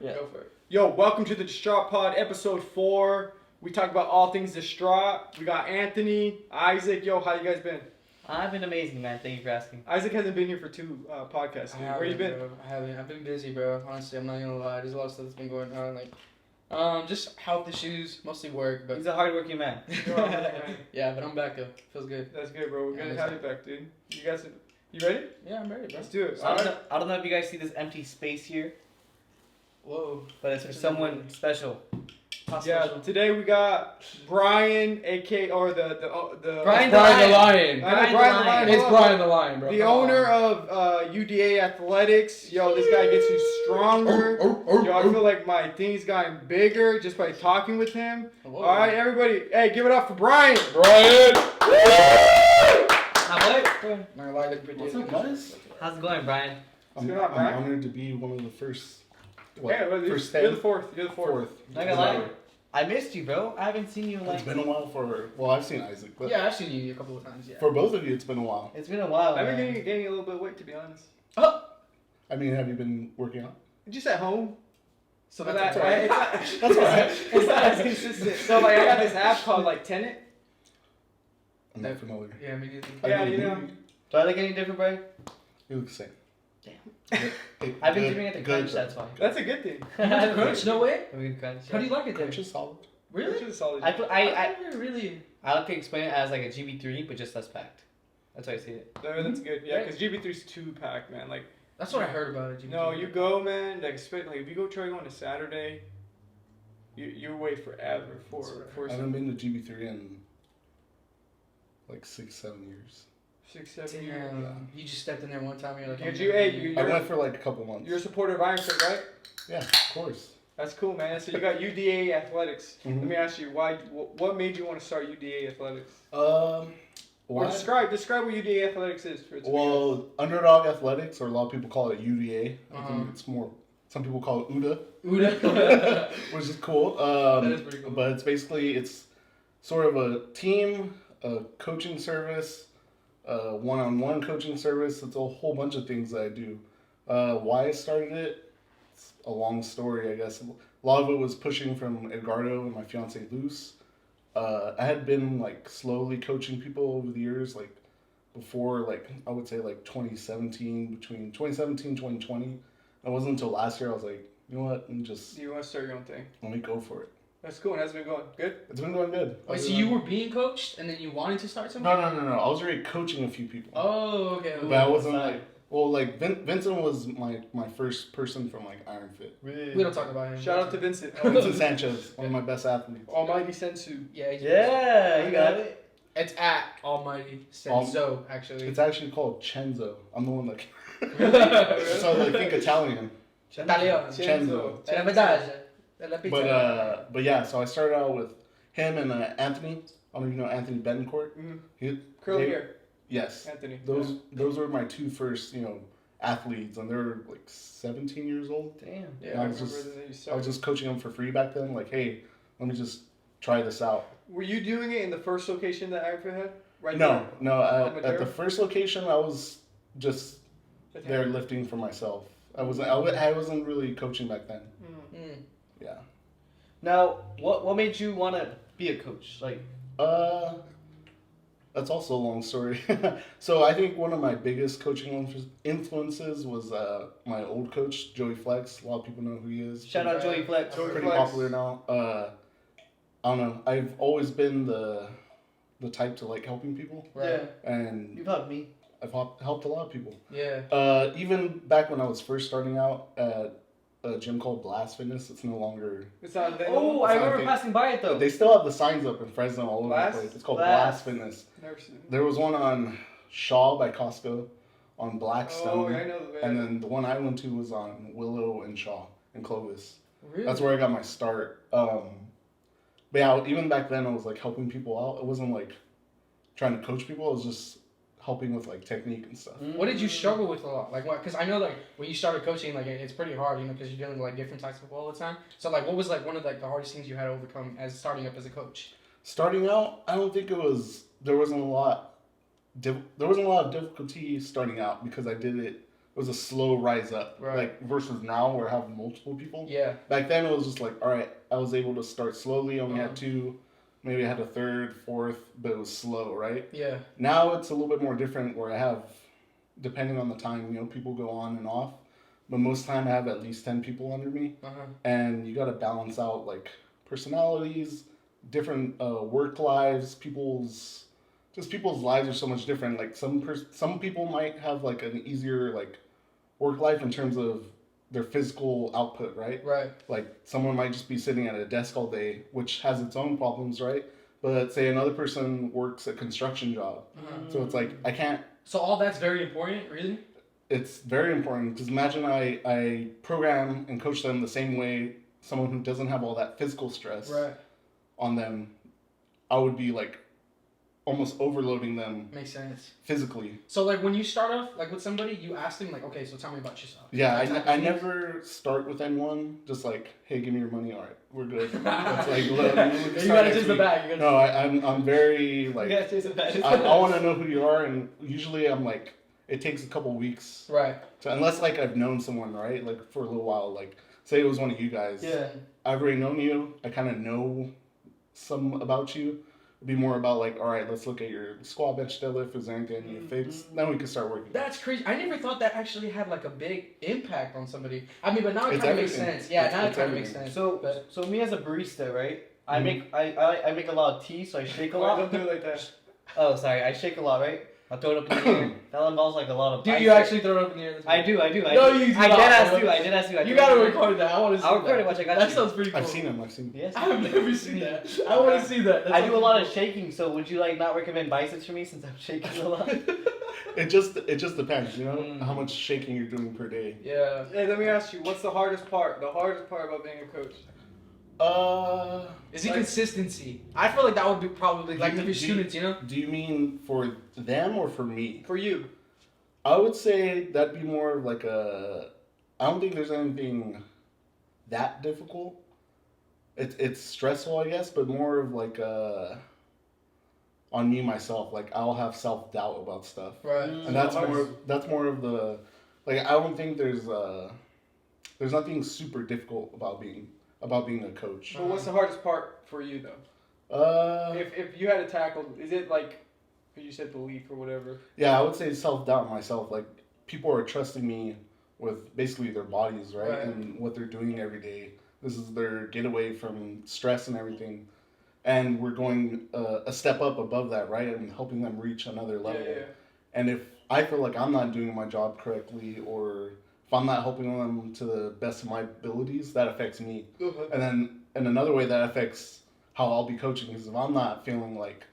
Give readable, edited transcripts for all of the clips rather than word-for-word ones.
Yeah. Go for it. Yo, welcome to the DSTRAUGHT Pod, episode 4. We talk about all things distraught. We got Anthony, Isaac. Yo, how you guys been? I've been amazing, man. Thank you for asking. Isaac hasn't been here for 2 podcasts. Where you been? Bro. I haven't. I've been busy, bro. Honestly, I'm not gonna lie. There's a lot of stuff that's been going on. Just health issues, mostly work. But He's a hardworking man. yeah, but I'm back though. Feels good. That's good, bro. We're Yeah, good to that's have you back, dude. You guys, you ready? Yeah, I'm ready, bro. Let's do it. So I don't know if you guys see this empty space here, Whoa. but it's for someone special. Yeah, today we got Bryan, aka or the Brian Bryan the Lion. I know, Bryan the Lion. It's Bryan the Lion, bro. The owner of UDAthletics. Yo, this guy gets you stronger. Yo, I feel like my thing's gotten bigger just by talking with him. Whoa. All right, everybody. Hey, give it up for Bryan. Bryan. How what? Not gonna lie, they're pretty. What's up, guys? How's it going, Brian? What's going on, Bryan? I'm honored to be one of the first. Yeah, well, first you're the fourth. You're the fourth. Fourth. Not gonna lie, I missed you, bro. I haven't seen you in It's been a while for. Well, I've seen Isaac, but Yeah, I've seen you a couple of times. Yeah. for both of you, it's been a while. It's been a while, I've been man. gaining a little bit of weight, to be honest. I mean, have you been working out? Just at home. So But that's it's not, That's all right. it's not as consistent. So like, I got this app called like Tenet. I'm not familiar. Yeah, me neither. Yeah, I you know. Do I look any different, Brian? You look the same. Damn. I've been giving it the crunch, that's why. That's a good thing. Crunch? No way. I mean, crunch. How do you like it there? Crunch is solid. Really? Which is a solid. I never really. like to explain it as like a GB3, but just less packed. That's how I see it. No, that's good. Yeah, because GB3's 2-pack, man. Like, That's what I heard about it. no, you go, man. Like, if you go try going to Saturday, you wait forever for I haven't been to GB3 in like 6-7 years. 6-7 years. Damn. You just stepped in there one time and you're like, I went for like a couple months. You're a supporter of Ironfit, right? Yeah, of course. That's cool, man. So you got UDA Athletics. Mhm. Let me ask you, what made you want to start UDA Athletics? Or Why? describe what UDA Athletics is for its Well, UnderDogAthletic, or a lot of people call it UDA. I Uh-huh. think it's more. Some people call it UDA, Uda. which is cool. That is pretty cool. But it's sort of a team, a coaching service, a one-on-one coaching service. It's a whole bunch of things that I do. Why I started it, it's a long story, I guess. A lot of it was pushing from Edgardo and my fiance Luz. I had been like slowly coaching people over the years, like before, like I would say like 2017, between 2017 and 2020. It wasn't until last year I was like, you know what, and just You want to start your own thing? let me go for it. That's cool. How's it been going? Good? It's been going good. Wait, so you were being coached and then you wanted to start something? No. I was already coaching a few people. Oh, okay. But I wasn't like, well, like Vincent was my first person from like Ironfit. Really? We don't talk about him. Shout out to Vincent. Vincent Sanchez, one of my best athletes. Almighty Sensu. Yeah, Yeah, you got it. It's at Almighty Senzo, actually. It's actually called Chenzo. I'm the one that. So I think Italian. Italiano. Cenzo. C'è la medaglia. La pizza. But yeah, so I started out with him and Anthony. I don't know if you know Anthony Betancourt. Mm-hmm. Curly hair. Yes. Anthony. Those were my two first, athletes, and they were like 17 years old. Damn. Yeah, I I was remember just- that you I started. was just coaching them for free back then. Like, hey, let me just try this out. Were you doing it in the first location that Ironfit had? Right No. On At Madera? the first location, I was just there lifting for myself. I wasn't really coaching back then. Mm. Yeah. Now, what made you want to be a coach? Like, That's also a long story. So I think one of my biggest coaching influences was my old coach, Joey Flex. A lot of people know who he is. shout out Joey Flex. Joey Pretty Flex. popular now. I don't know. I've always been the type to like helping people, Right. and You've helped me. I've helped a lot of people. Yeah. Even back when I was first starting out at a gym called Blast Fitness, it's no longer. It's not there. Oh, I It's not remember big. passing by it though. They still have the signs up in Fresno all over Blast? the place. It's called Blast. Blast Fitness. Never seen it. There was one on Shaw by Costco, on Blackstone, Oh, I know the and then the one I went to was on Willow and Shaw in Clovis. Really? That's where I got my start. But yeah, even back then I was like helping people out. It wasn't like trying to coach people. I was just helping with like technique and stuff. What did you struggle with a lot? Like what? Because I know like when you started coaching, like it's pretty hard, because you're dealing with like different types of people all the time. So like, what was like one of like the hardest things you had to overcome as starting up as a coach? Starting out, I don't think there wasn't a lot of difficulty starting out because I did it was a slow rise up. Right. Like versus now where I have multiple people. Yeah. Back then it was just like, all right, I was able to start slowly. Only Uh-huh. had 2, maybe I had a 3rd, 4th, but it was slow, right? Yeah. Now it's a little bit more different where I have, depending on the time, people go on and off. But most of the time I have at least 10 people under me. Uh-huh. And you got to balance out like personalities, different work lives, people's lives are so much different. Like some people might have like an easier like work life in terms of their physical output, right? Right. Like someone might just be sitting at a desk all day, which has its own problems, right? But say another person works a construction job. So it's like I can't. So all that's very important, really? It's very important because imagine I program and coach them the same way someone who doesn't have all that physical stress Right. on them, I would be like almost overloading them Makes sense. physically. So like when you start off like with somebody, you ask them like, okay, so tell me about yourself. Yeah, That type of I thing? never start with anyone just like, hey, give me your money. All right, we're good. It's like, You gotta choose the bag. No, I'm very like, You gotta chase the bag. I want to know who you are, and usually I'm like, it takes a couple weeks. Right. So unless like I've known someone, right, like for a little while, like say it was one of you guys. Yeah. I've already known you. I kind of know some about you. It'd be more about like, all right, let's look at your squat, bench, deadlift. Is there anything you need to fix? Then we can start working. That's crazy. I never thought that actually had like a big impact on somebody. I mean, but now it It's kind of makes everything. sense. Yeah, now it It's kind of makes everything. sense. So me as a barista, right? I Mhm. make I make a lot of tea, so I shake a lot. Don't do it like that. Oh, sorry, I shake a lot, right? I throw it up in the air. That involves like a lot of. Dude, ice. you actually throw it up in the air? This I do. No, I you do did not, ask bro. you. I did ask you. You gotta record that. I want to see I'll that. record it. Watch, I got That you. sounds pretty cool. I've seen him. Yes. I've never seen that. I want to see that. That I sounds do a lot of pretty shaking, so would you like not recommend biceps for me since I'm shaking a lot? It just depends, Mm. how much shaking you're doing per day. cool. Yeah. Hey, let me ask you, what's the hardest part? The hardest part about being a coach? Is it Like- consistency? I feel like that would be probably like for your students, you know? Do you mean for them or for me? For you. I would say that'd be more of like I don't think there's anything that difficult. It's stressful, I guess, but more of like on me myself. Like I'll have self-doubt about stuff. Right. And that's more of the like I don't think there's nothing super difficult about being a coach. But what's the hardest part for you though? If If you had to tackle, is it like, you said belief or whatever? yeah, I would say self-doubt myself. Like people are trusting me with basically their bodies, right? Right. And what they're doing every day. This is their getaway from stress and everything. And we're going a step up above that, right? And helping them reach another level. Yeah. And if I feel like I'm not doing my job correctly, or if I'm not helping them to the best of my abilities, that affects me. And then in another way, that affects how I'll be coaching. Because if I'm not feeling like,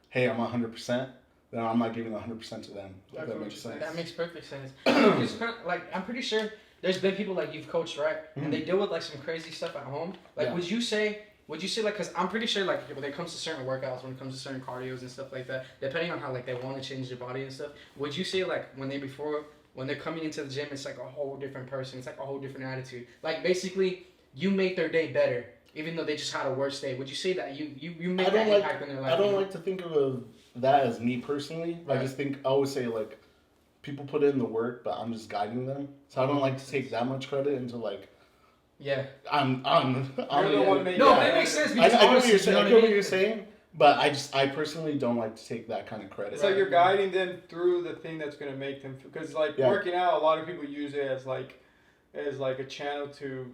hey, I'm 100%, then I'm not giving 100% to them. If I that feel makes what sense. you're That makes perfect sense. It's kind of, like I'm pretty sure there's been people like you've coached, right? And they deal with like some crazy stuff at home. Like, Yeah. would you say like, because I'm pretty sure like when it comes to certain workouts, when it comes to certain cardios and stuff like that, depending on how like they want to change their body and stuff, would you say like when they're coming into the gym, it's like a whole different person, it's like a whole different attitude. Like basically, you make their day better, even though they just had a worse day. Would you say that you make that impact in their life? I don't like to think of that as me personally. Right. I just think I always say like people put in the work, but I'm just guiding them. So I don't like to take that much credit into like Yeah. I'm You're the one making No, it. that makes sense I because get what honestly, you're saying. you I know get what I you're mean? saying, but I personally don't like to take that kind of credit. So you're guiding them through the thing that's gonna make them, because like Yeah. working out, a lot of people use it as like a channel to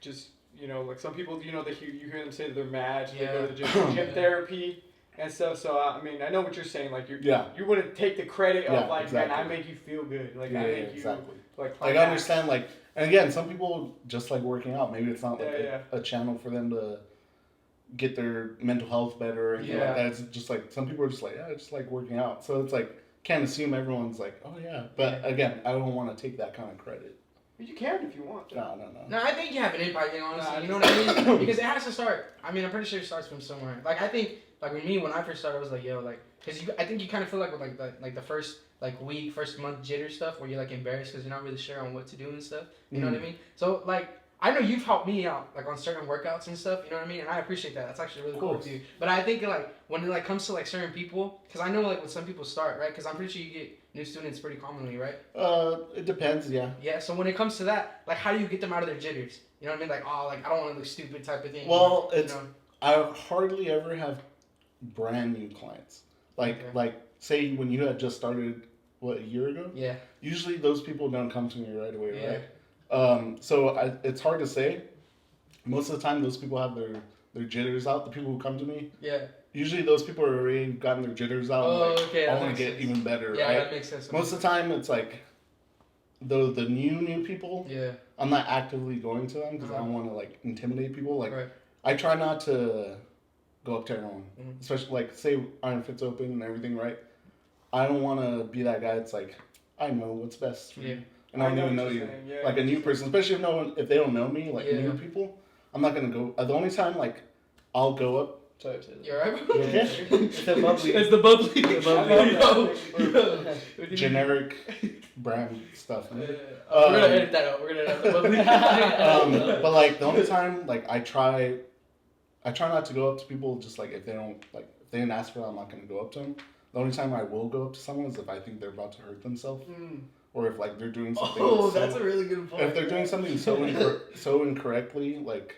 just, like some people, that you hear them say that they're mad, they go to the gym therapy and stuff. So I mean, I know what you're saying. Like you wouldn't take the credit Yeah, of like, exactly. man, I make you feel good. Like Yeah, I yeah, make you exactly. like. Like I understand, like, and again, some people just like working out. Maybe it's not like Yeah, a channel for them to get their mental health better or anything like that. It's just like some people are just like, yeah, I just like working out. So it's like can't assume everyone's like, oh yeah. But again, I don't want to take that kind of credit. But you can if you want. No. No, I think you have an impact, honestly. Nah, You know what I mean? Because it has to start. I mean, I'm pretty sure it starts from somewhere. Like, I think, like, with me, when I first started, I was like, yo, like, because I think you kind of feel like with, like the first, like, week, first month jitter stuff where you're, like, embarrassed because you're not really sure on what to do and stuff. You know what I mean? So, like, I know you've helped me out like on certain workouts and stuff. You know what I mean? And I appreciate that. That's actually really cool of you. But I think like when it like comes to like certain people, because I know like when some people start, right? Because I'm pretty sure you get new students pretty commonly, right? It depends, yeah. Yeah. So when it comes to that, like how do you get them out of their jitters? You know what I mean? Like like I don't want to look stupid type of thing. Well, you it's know? I hardly ever have brand new clients. Like say when you had just started a year ago. Yeah. Usually those people don't come to me right away, Yeah. right? So it's hard to say. Most of the time, those people have their jitters out. The people who come to me, Yeah. usually those people are already gotten their jitters out. Oh, and okay. I want to get even better, Yeah, right? that makes sense. Most of the time, it's like the new people. Yeah. I'm not actively going to them because I don't want to like intimidate people. Like Right. I try not to go up to everyone, Mhm. especially like say Iron Fit's open and everything, right? I don't want to be that guy that's like I know what's best for you, and I don't even know you. Yeah. Like a new person, especially if they don't know me, like Yeah. new people, I'm not gonna go. The only time like I'll go up to You're right, bro? You okay? It's the bubbly. It's the bubbly. Yo. generic brand stuff. We're gonna edit that out. We're gonna edit the bubbly. But like the only time like I try not to go up to people just like if they didn't ask for it, I'm not gonna go up to them. The only time I will go up to someone is if I think they're about to hurt themselves, or if like they're doing something. That's a really good point. If they're doing something so incorrectly, like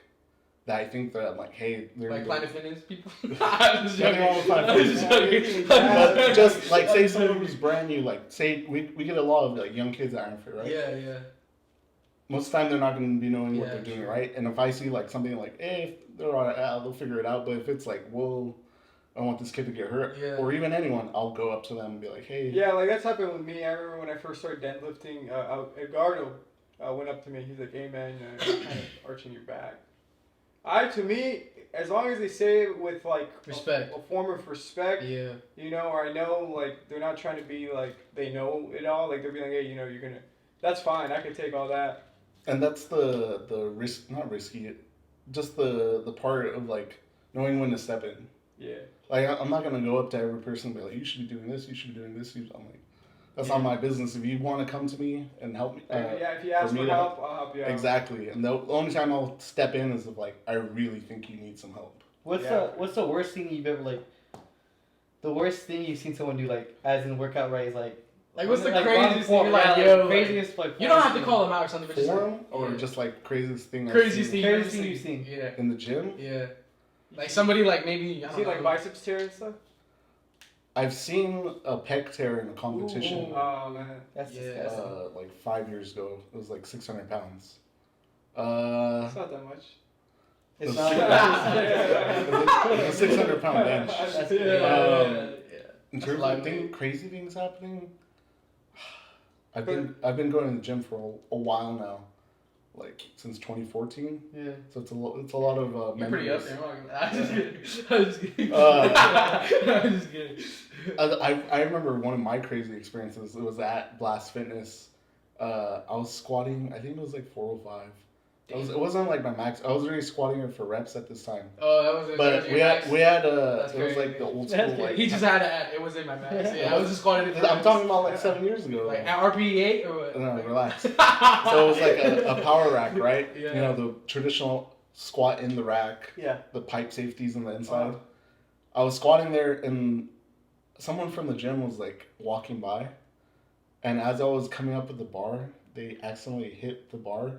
that, I think that I'm like, hey, they're like either- Planet Fitness people. I'm just Nothing wrong with Planet I'm just joking. But just like say someone who's brand new, like say we get a lot of like young kids at Iron Fit, right? Yeah. Most of the time they're not going to be knowing what Yeah, they're doing, sure. right? And if I see like something like, hey, they're all right, they'll figure it out. But if it's like, whoa, I don't want this kid to get hurt, Yeah. or even anyone, I'll go up to them and be like, hey. Yeah, like that's happened with me. I remember when I first started deadlifting, Edgardo went up to me. He's like, hey man, you're kind of arching your back. To me, as long as they say it with like Respect. a form of respect, Yeah. you know, or I know like they're not trying to be like they know it all. Like they're being like, hey, you know, you're gonna. That's fine. I can take all that. And that's the risk, not risky, just the part of like knowing when to step in. Yeah. Like I'm not gonna go up to every person and be like, you should be doing this, you should be doing this. I'm like, that's not my business. If you want to come to me and help me, If you ask for for me to help, I'll help you out. exactly. And the only time I'll step in is if like I really think you need some help. What's the worst thing you've ever like? The worst thing you've seen someone do like as in workout right is like. Like what's the like, craziest wrong thing? form, Like yeah, yo, craziest like. you don't have to call them out or something, but just like, Form or yeah. just like craziest thing. I've craziest seen thing Craziest thing you've you've seen. Yeah. in the gym. Yeah. Like somebody like maybe I See don't like know. biceps tear and stuff. I've seen a pec tear in a competition. Ooh. Oh man. That's Yeah. disgusting. Like 5 years ago. It was like 600 pounds. It's not that much. It's It not. was a 600 pound bench. That's Yeah. In That's terms live of crazy things happening, I've been going to the gym for a while now, like since 2014. Yeah. So it's a lot of You're pretty up memories. there. I'm just kidding. I'm just kidding. I remember one of my crazy experiences. It was at Blast Fitness. I was squatting. I think it was like 405. It wasn't like my max. I was already squatting it for reps at this time. Oh, that was. But we had That's it was crazy. like the old school That's like. He just had to add. It was in my max. Yeah, I was just calling it. I'm talking about like 7 years ago. Like at RPE 8 or what? No, relax. So it was like a power rack, right? Yeah. You know, the traditional squat in the rack, Yeah. the pipe safeties on the inside. I was squatting there and someone from the gym was like walking by. And as I was coming up with the bar, they accidentally hit the bar.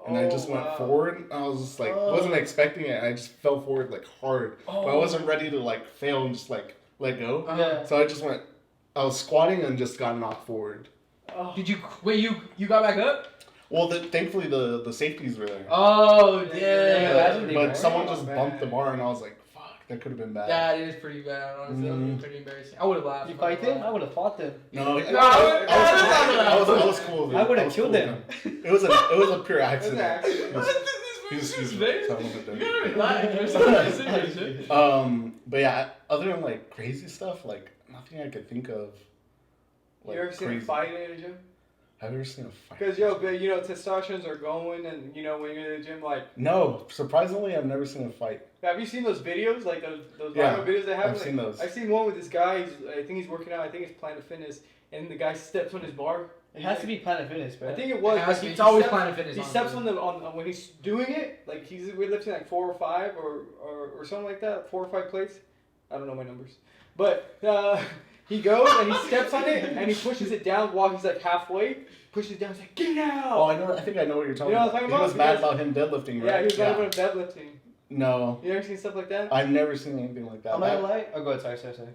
And I just went forward. And I was just like, wasn't expecting it. I just fell forward like hard. But I wasn't ready to like fail and just like let go. Yeah. So I just went, I was squatting and just got knocked forward. Did you wait? You got back up? Well, thankfully the safeties were there. Oh Yeah, damn! imagine they But were. someone just man. bumped the bar, and I was like, "Fuck, that could have been bad." That is pretty bad. Honestly, that would be pretty embarrassing. I would have laughed. You fight them? I would have fought them. No, No, I was cool. With it. I would have was killed cool them. with it. It was a pure accident. accident. Excuse me. So I wasn't You there. gotta relax. There's something serious shit. But yeah, other than like crazy stuff, like nothing I could think of. You ever seen a fight in a gym? Have you ever seen a fight? Because you know, testosterone are going, and you know when you're in the gym, like, No, surprisingly, I've never seen a fight. have you seen those videos, like those Yeah, viral videos they have? I've Like, seen those. I've seen one with this guy. I think he's working out. I think it's Planet Fitness, and the guy steps on his bar, It has to be Planet Fitness, bro. I think it was. It's always Planet Fitness. He steps on when he's doing it, like he's weightlifting like 4 or 5 or something like that, 4 or 5 plates. I don't know my numbers, but he goes and he steps on it and he pushes it down while he's like halfway. Pushes it down. He's like, get out! Oh, I think I know what you're talking about. What I'm talking He was about? mad about him deadlifting, right? Yeah, he was mad about deadlifting. No. You ever seen stuff like that? I've never seen anything like that. I'm not gonna lie. Oh, go ahead. Sorry. Go ahead.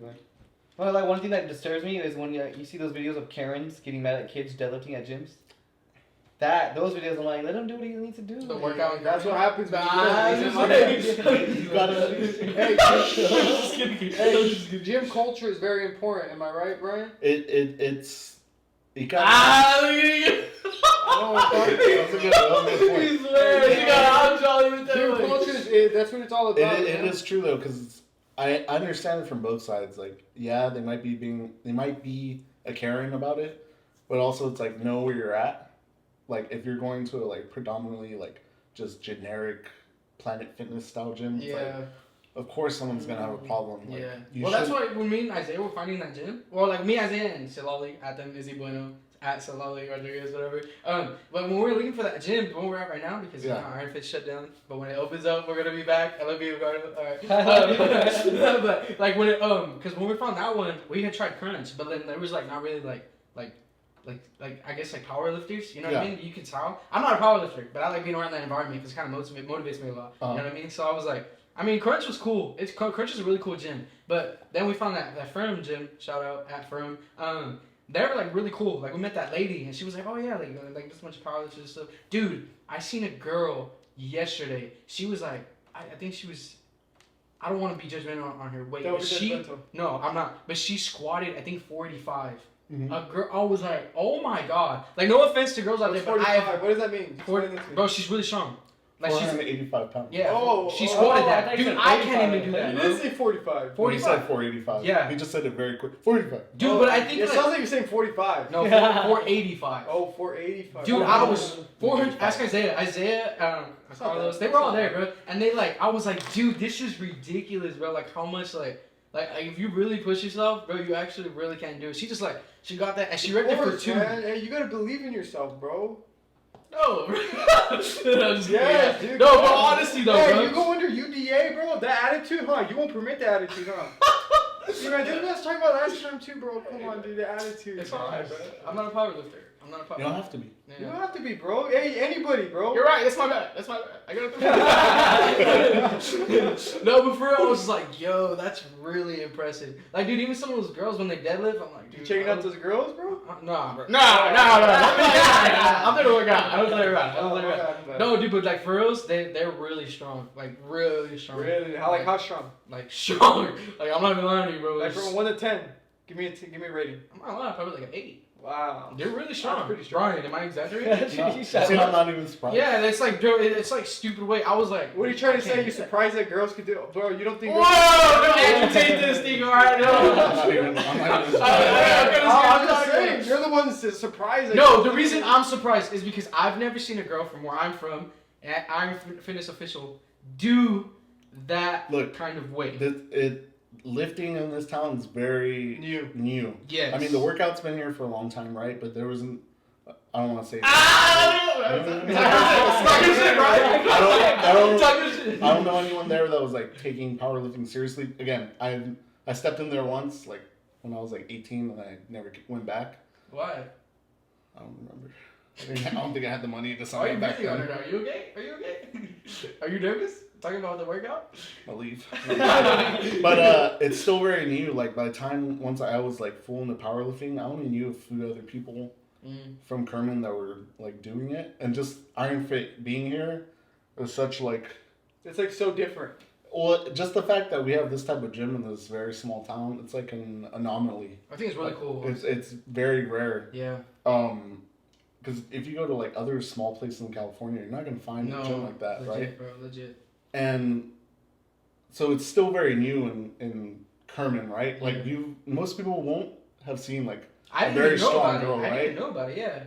I'm not gonna lie. One thing that disturbs me is when you see those videos of Karens getting mad at kids deadlifting at gyms. Those videos, I'm like, let him do what he needs to do. The workout. That's what happens. You gotta. Hey, gym culture is very important. Am I right, Brian? It's. You got. I don't know what That's a good point. gym culture that's what it's all about. It is true though, because I understand it from both sides. Like, yeah, they might be a caring about it, but also it's like know where you're at. Like if you're going to a like predominantly like just generic Planet Fitness style gym, it's like, of course someone's gonna have a problem. Like, Well, that's why when me and Isaiah were finding that gym, well, like me, Isaiah, and Silali at them, Izzy Bueno, at Silali Rodriguez, whatever. But when we were looking for that gym, when we're at right now, because you know, Iron Fit shut down, but when it opens up, we're gonna be back. I love you, Ricardo. All right. But like when it because when we found that one, we had tried Crunch, but then there was like not really like I guess like power lifters, you know what I mean? You can tell. I'm not a power lifter, but I like being around that environment because it kind of motivates me a lot. You know what I mean? So I was like, I mean, Crunch was cool. Crunch is a really cool gym. But then we found that Firm gym, shout out at Firm. They were like really cool. Like we met that lady and she was like, oh yeah, like this bunch of power lifters and stuff. Dude, I seen a girl yesterday. She was like, I think she was. I don't want to be judgmental on her weight. No, I'm not. But she squatted, I think 485. Mm-hmm. A girl, I was like, oh my god. Like, no offense to girls out there, but what does that mean? Bro, she's really strong. Like 485 pounds. Yeah. She squatted that. Dude, I can't even do that. You didn't say 45. 45. He said 485. Yeah. He just said it very quick. 45. Dude, but I think it sounds like you're saying 45. No, 485. Oh, 485. Dude, I was 400. Ask Isaiah, Carlos. They were all there, bro. And they like, I was like, dude, this is ridiculous, bro. Like, how much like if you really push yourself, bro, you actually really can do it. She just like, she got that, and she read it for 2. Man. Hey, you gotta believe in yourself, bro. No, dude. Dude. No, but honestly though, hey, bro. you go under UDA, bro. That attitude, huh? You won't permit the attitude, huh? You know, didn't we talking about last time too, bro? Come on, dude, the attitude. It's alright, bro. I'm not a power lifter. You don't have to be. You don't have to be, bro. Hey, anybody, bro. You're right. That's my bad. I got it. No, but for real, I was just like, yo, that's really impressive. Like, dude, even some of those girls when they deadlift, I'm like, dude. You checking out those girls, bro? Nah, bro. Nah. I'm there to work out. I don't play around. No, dude, but like for reals, they're really strong. Like really strong. Really? How strong? Like strong. Like I'm not gonna lie to you, bro. Like from 1 to 10, give me a rating. I'm not lying, probably like an 8. Wow. They're really strong. Pretty strong. Brian, am I exaggerating? No. See, I'm not even surprised. Yeah, it's like, dude, it's like stupid weight. I was like, what are you trying to say? You're surprised that girls could do it? Bro, you don't think... Whoa! Don't entertain this thing, alright? No. I'm not even I'm just saying, you're the one that's surprised. No, the reason I'm surprised is because I've never seen a girl from where I'm from, at Iron Fitness official, do that kind of weight. Lifting in this town is very new. Yes. I mean, the workout's been here for a long time, right? But there wasn't. I don't want to say. I don't know anyone there that was like taking powerlifting seriously. Again, I stepped in there once, like when I was like 18, and I never went back. Why? I don't remember. I don't think I had the money to sign Are you back really then. Are you okay? Are you nervous? Talking about the workout? I'll leave. But it's still very new. Like by the time once I was like full into powerlifting, I only knew a few other people from Kerman that were like doing it, and just Iron Fit being here was such like it's like so different. Well, just the fact that we have this type of gym in this very small town, it's like an anomaly. I think it's really cool. It's very rare. Yeah. Because if you go to like other small places in California, you're not gonna find a gym like that, legit, right? Bro, legit. And so it's still very new in Kerman, right? Like most people won't have seen like a very strong girl, right? I didn't know about it. Yeah.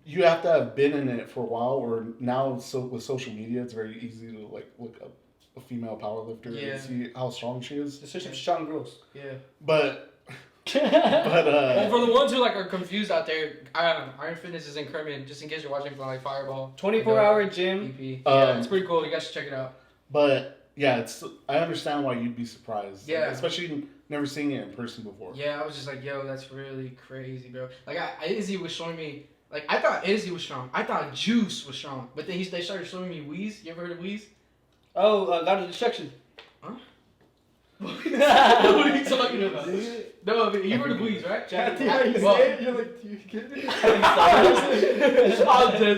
You have to have been in it for a while, or now with social media, it's very easy to like look up a female powerlifter and see how strong she is. There's such strong girls. Yeah. But Well, for the ones who like are confused out there, Iron Fitness is in Kerman. Just in case you're watching from like Fireball. 24-hour gym. EP. Yeah, it's pretty cool. You guys should check it out. But yeah, I understand why you'd be surprised. Yeah. Especially never seeing it in person before. Yeah, I was just like, yo, that's really crazy, bro. Like, Izzy was showing me, like, I thought Izzy was strong. I thought Juice was strong. But then they started showing me Wheeze. You ever heard of Wheeze? Oh, God of Destruction. Huh? What are you talking about? No, I mean, you heard of Wheeze, right? I think how you Well, say it, you're like, do you get me?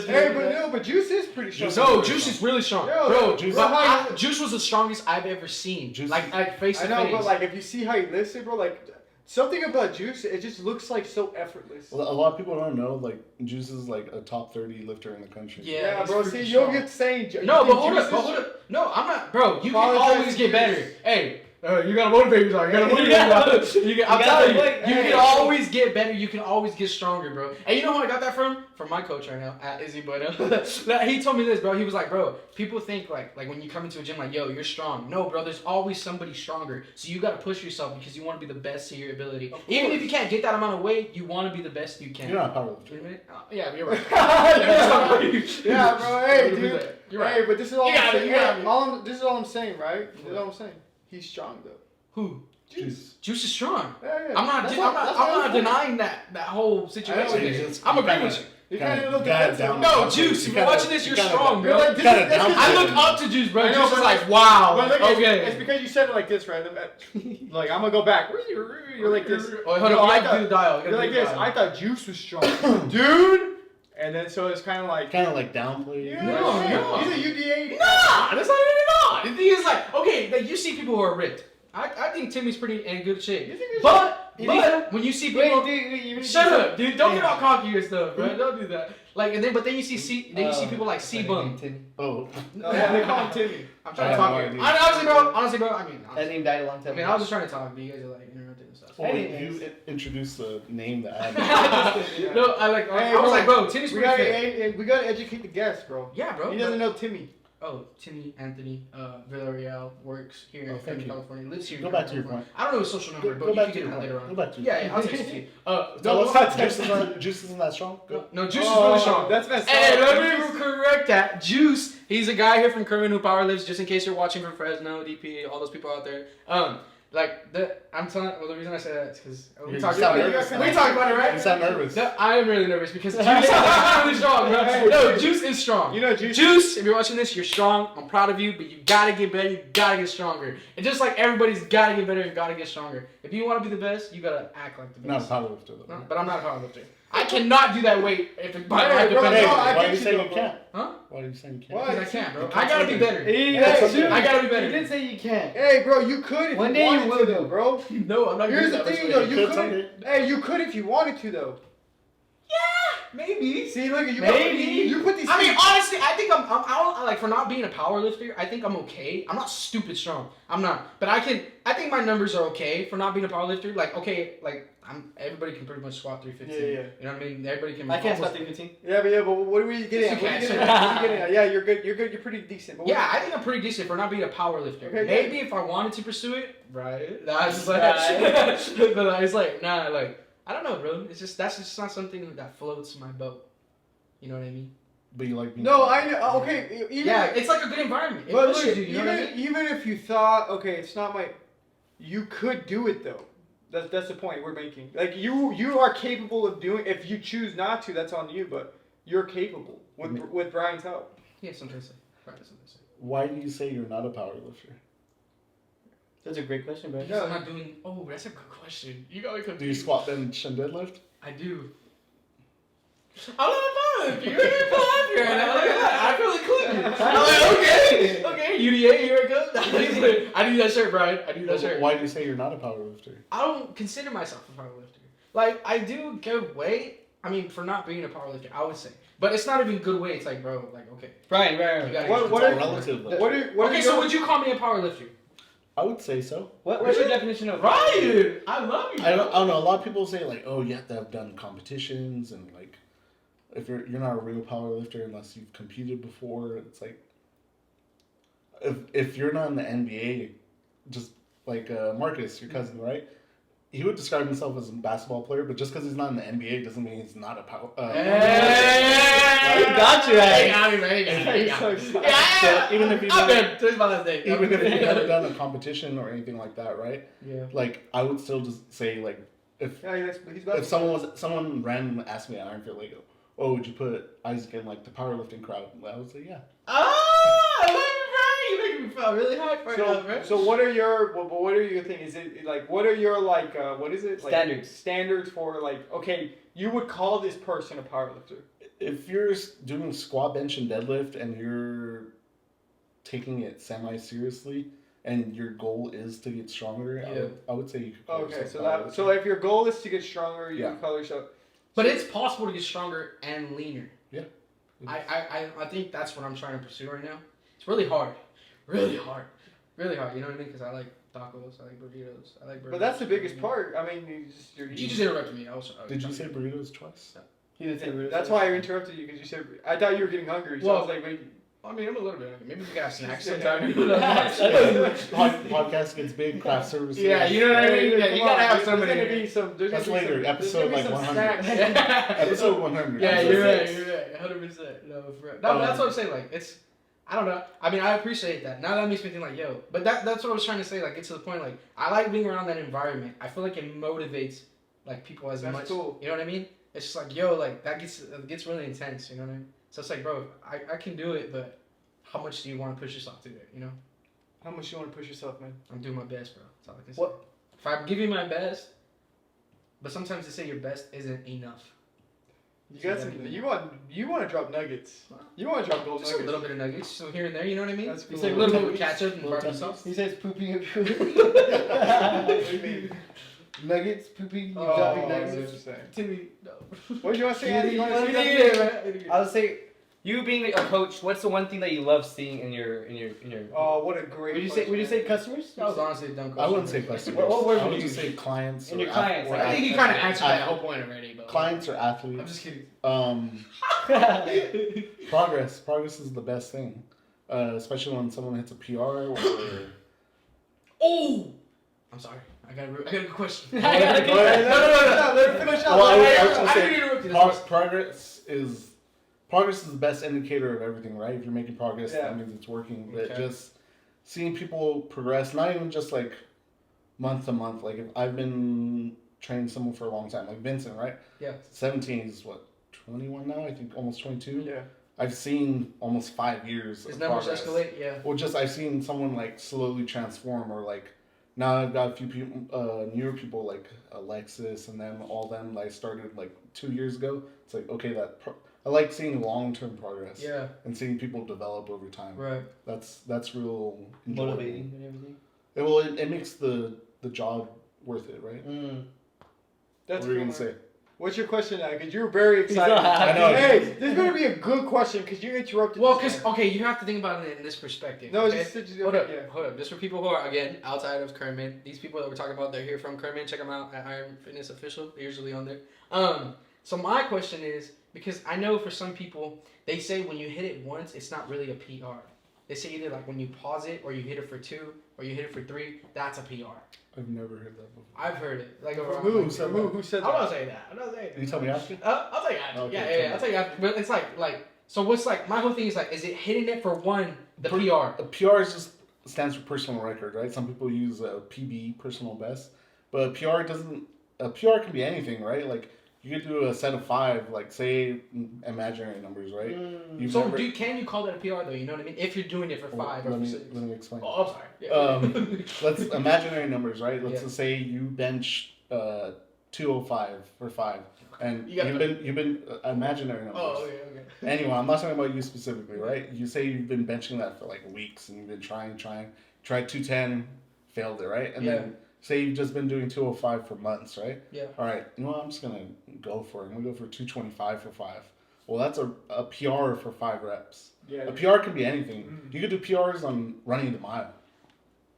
Hey, but Juice is pretty strong. No, Juice is really strong. Yo, bro, Juice- Juice was the strongest I've ever seen. Juice- Like face to I know, face. but like if you see how he lifts it, bro, like something about Juice, it just looks like so effortless. Well, a lot of people don't know, like, Juice is like a top 30 lifter in the country. Yeah, bro. he's See, freaking you'll strong. get saying. No, you but think hold Juice is- up. No, I'm not, bro. You can Apologize always to get Juice. better. Hey, you gotta motivate yourself. You gotta motivate yourself. I'm gotta telling you, motivate- you hey. can always get better. You can always get stronger, bro. And you know who I got that from? From my coach right now, at Izzy Bueno. He told me this, bro. He was like, bro, people think like when you come into a gym, like, yo, you're strong. No, bro, there's always somebody stronger. So you gotta push yourself because you want to be the best to your ability. Even if you can't get that amount of weight, you want to be the best you can. You're not a powerlifter. You know what I mean? Yeah, you're right. Yeah, bro. Hey, You're dude. right. You're right. Hey, but this is all You got I'm it, saying. you got me. This is all I'm saying, right? This is all I'm saying. He's strong though. Who? Juice. Juice is strong. Yeah, yeah. I'm not. That's I'm what- not. that's I'm what not I'm denying that whole I situation. know, I'm agreeing with you. You kind of look God at down. No, Juice. If you're watching this, you're strong, You're bro. like, this Kinda is, that's down. because- I look up to Juice, bro. I know, Juice is but like, wow. But look, Okay. it's because you said it like this, right? Like I'm gonna go back. You're like this. Oh, hold No, on. I You gotta do the dial. You're like this. I thought Juice was strong, dude. And then so it's kind of like. Kind of like downplay. Yeah, No. he's a UDA. Nah, that's not even not. The thing is like, okay, like you see people who are ripped. I think Timmy's pretty in good shape. You think he's But You think so? when you see people, Wait, you shut up, dude. Don't get all cocky or stuff, bro. Don't do that. Like, and then but then you see people like C-Bum. Oh. Oh, yeah, they call him Timmy. I'm trying to I talk. have no idea. Honestly, bro. I mean, That name died a long time I mean, ago. I was just trying to talk, but you guys are like interrupting and stuff. Well, Anyways. you introduced the name that I No, I like. Hey, I was bro, like, bro, Timmy's We pretty gotta, fit. we gotta educate the guests, bro. Yeah, bro. He doesn't know Timmy. Oh, Timmy Anthony Villarreal works here in thank you. California. Lives here. Go in back to your California. point. I don't know his social number, Go but you back can to get your that later point. on. Go back to Yeah, I'll text it to you. Tell No, us Juice isn't that strong? Go. no, Juice is really strong. That's messed Hey, up. let me correct that. Juice, he's a guy here from Kerman who power lifts. Just in case you're watching from Fresno, DP, all those people out there. I'm telling. Well, the reason I say that is because we You talked sound about it. nervous. We talked about it, right? You sound nervous. No, I am really nervous because Juice is really strong, bro. No, Juice is strong. You know Juice. Juice, if you're watching this, you're strong. I'm proud of you, but you gotta get better. You gotta get stronger. And just like everybody's gotta get better and gotta get stronger. If you want to be the best, you gotta act like the Not a best. powerlifter though. No, but I'm not a powerlifter. I cannot do that weight if it by Hey, bro, Hey, no, I why get are you you saying though, you bro. can't? Huh? Why are you saying you can't? What? Because I can't, bro. You I can't gotta say be that. better. I gotta be better. You did say you can't. Hey, bro, you could if One you day you wanted will to, do. though, bro. No, I'm not Here's gonna the do thing, that. though. You You could could. someday. Hey, you could if you wanted to, though. Maybe. See, look, you Maybe. You put these. I mean, honestly, I think I like for not being a power lifter. I think I'm okay. I'm not stupid strong. I'm not, but I think my numbers are okay for not being a power lifter. Like, okay, like everybody can pretty much squat 315. Yeah. You know what I mean? Everybody can. I can't almost- stop 315. Yeah, but what are we getting at? You What are you can't. getting at? What are you getting at? Yeah, you're good. You're good. You're pretty decent. But what- Yeah, I think I'm pretty decent for not being a power lifter. Okay, Maybe if I wanted to pursue it, right? That's just like, Right. but it's like, nah, like I don't know, bro. It's just that's just not something that floats my boat. You know what I mean? But you like being No, I know. Okay, even. Yeah, it's like a good environment. It But pushes look, you. You know what I mean? even if you thought, okay, it's not my, you could do it though. That's the point we're making. Like you are capable of doing. If you choose not to, that's on you. But you're capable with Brian's help. Yeah, sometimes. Sometimes. Why do you say you're not a powerlifter? That's a great question, bro. Because I'm not doing. Oh, that's a good question. You got me confused. Do you squat bench and deadlift? I do. I'm not a powerlifter. You're a powerlifter right now. Look at that. I feel included. I'm like, okay, UDA, here it goes. I do that shirt, Brian. I do that shirt. Why do you say you're not a powerlifter? I don't consider myself a powerlifter. Like, I do good weight. I mean, for not being a powerlifter, I would say. But it's not even good weight. It's like, bro, like, okay. Brian. You gotta What- get what It's are- all relative. though. What are Okay, so would you call me a powerlifter? I would say so. What's your definition of Ryan! I love you. I don't know. A lot of people say like, oh, you have to have done competitions and like, if you're not a real powerlifter unless you've competed before. It's like, if you're not in the NBA, just like Marcus, your cousin, right? he would describe himself as a basketball player, but just because he's not in the NBA doesn't mean he's not a power. He got you, right? So even if he Even if he never done a competition or anything like that, right? Yeah. Like I would still just say like if someone random asked me at Ironfield, like, oh, would you put Isaac in like the powerlifting crowd? I would say yeah. Oh, I love it, bro. You making me feel really hard for it, bro. So what are your thing? Is it like what are your like what is it? Like, standards for like okay, you would call this person a powerlifter. If you're doing squat, bench, and deadlift, and you're taking it semi-seriously, and your goal is to get stronger, I would say you could call yourself so if your goal is to get stronger, you can call yourself. But it's possible to get stronger and leaner. Yeah. I think that's what I'm trying to pursue right now. It's really hard. Really hard. Really hard. You know what I mean? Because I like tacos, I like burritos, I like burgers. But that's the biggest part. I mean, you just interrupted me. Did you say burritos twice? Yeah. He didn't say burritos. That's why I interrupted you because you said I thought you were getting hungry. So I was like, wait. I mean, I'm a little bit hungry. Maybe we got snacks sometime. Podcast gets big, craft services. Yeah, you know what I mean? Yeah, you gotta have somebody. There's gonna be some. That's later. Episode like 100. Episode 100. Yeah, you're right. 100%. No, that's what I'm saying. Like, it's, I don't know. I mean, I appreciate that. Now that makes me think like, yo. But that's what I was trying to say. Like, get to the point. Like, I like being around that environment. I feel like it motivates like people as much. Cool. You know what I mean? It's just like, yo, like that gets really intense. You know what I mean? So it's like, bro, I can do it, but how much do you want to push yourself to do it? You know? How much you want to push yourself, man? I'm doing my best, bro. That's all I can say. If I give you my best, but sometimes to say your best isn't enough. You got some. You want to drop nuggets. You want to drop gold Just nuggets. a little bit of nuggets, so here and there. You know what I mean? That's cool. You say a little bit of ketchup and barbecue sauce. He says pooping and pooping. Nuggets, pooping, dropping nuggets. Timmy, no. What do you want to say? Andy? You want to say something? I would say, you being a coach, what's the one thing that you love seeing in your? Oh, what a great. Would you say customers? That was honestly a dumb question. I wouldn't say customers. What word I would would you just say clients. In your clients. I think he kind of answered that whole point already, but clients or athletes. I'm just kidding. Progress is the best thing, especially when someone hits a PR or. Oh, I'm sorry. I got a good question. No, let her finish up. Well, I was gonna I say, didn't interrupt you. progress is the best indicator of everything, right? If you're making progress, Yeah. that means it's working. But Okay. just seeing people progress, not even just like month to month. Like if I've been training someone for a long time, like Vincent, right? Yeah. 17, he's what, 21 now? I think almost 22. Yeah. I've seen almost 5 years His of numbers progress. escalate, yeah. Or just I've seen someone like slowly transform, or like now I've got a few people, newer people like Alexis and then all them that I started like 2 years ago. It's like okay, I like seeing long-term progress. Yeah. And seeing people develop over time. Right. That's real enjoyable. Motivating and everything. It makes the job worth it, right? That's what were you cool, gonna say? man. What's your question now? Because you were very excited. not happy. I know. Hey, this is going to be a good question because you interrupted. Well, this because, man. okay, you have to think about it in this perspective. No, okay? just Hold up, yeah. hold up. Just for people who are, again, outside of Kerman, these people that we're talking about, they're here from Kerman. Check them out at Iron Fitness Official. They're usually on there. So my question is, because I know for some people, they say when you hit it once, it's not really a PR. They say either like when you pause it, or you hit it for 2, or you hit it for 3, that's a PR. I've never heard that before. I've heard it. Like Who said that? I'm not saying that. I'm not saying that. You tell me after? I'll tell you after. Okay, Yeah. I'll tell you after. But it's like, so what's like, my whole thing is like, is it hitting it for 1, the PR? A PR stands for personal record, right? Some people use a PB, personal best, but a PR can be anything, right? Like you could do a set of 5, like say imaginary numbers, right? So can you call that a PR though? You know what I mean? If you're doing it for 5 or for 6. Let me explain. Oh, I'm sorry. Yeah. Let's imaginary numbers, right? Let's Yeah. just say you bench 205 for 5, and you've been imaginary numbers. Oh, okay. Anyway, I'm not talking about you specifically, right? You say you've been benching that for like weeks, and you've been tried 210, failed it, right? And then say you've just been doing 205 for months, right? Yeah. All right, you know what? I'm just gonna go for it. I'm gonna go for 225 for 5. Well, that's a PR for 5 reps. Yeah. A PR can be anything. You could do PRs on running the mile.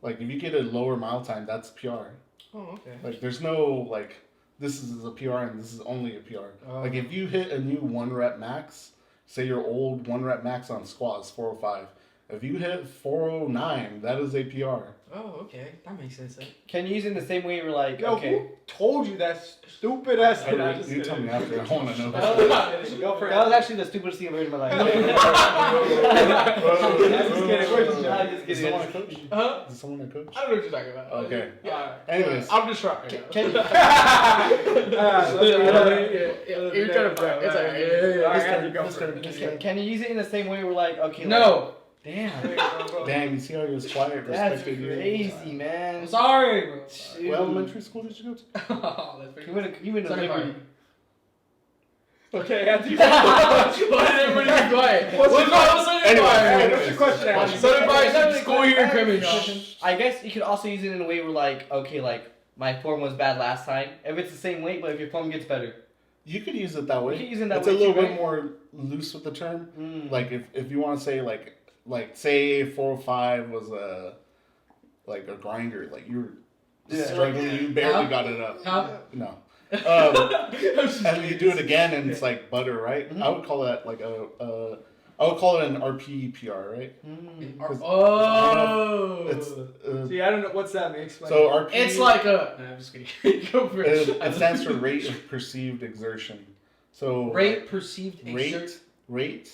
Like if you get a lower mile time, that's PR. Oh, okay. Like there's no like this is a PR and this is only a PR. Like if you hit a new 1 rep max, say your old 1 rep max on squat is 405, If you hit 409, that is a PR. Oh, okay, that makes sense. Then. Can you use it in the same way we're like, Yo, okay. who told you that stupid ass? You tell me after. I want to know. Go for it. That was actually the stupidest thing I've heard in my life. I'm just kidding. I'm just Is kidding. someone a coach? Huh? Is someone a coach? I don't know what you're talking about. Okay. Yeah. Anyways. I'm just right now. Can, You're trying to play. It's like, can you use it in the same way we're like, okay. No. Damn. Damn, you see how he was quiet, That's respected you. crazy, man. I'm sorry, bro. Dude. What elementary school did you go to? Oh, that's pretty You went to Sunny Liberty. Park. Okay, Anthony. Why did everybody be quiet? What's your What's your question, Anthony? Sunny Park school here in Criminal. I guess you could also use it in a way where like, okay, like my form was bad last time. If it's the same weight, but if your form gets better. You could use it that way. You could use it that it's way a little too, bit right? more loose with the term. Mm. Like if you want to say like say 405 was a grinder, like you were struggling, you barely got it up. How? No. And you do it again, and it's like butter, right? Mhm. I would call that like I would call it an RP PR, right? Mm. Oh. It's See, I don't know what's that mean. Explain. so RP. It's like a. No, I'm just kidding. Go for it. It stands for rate of perceived exertion. So Rate perceived rate Rate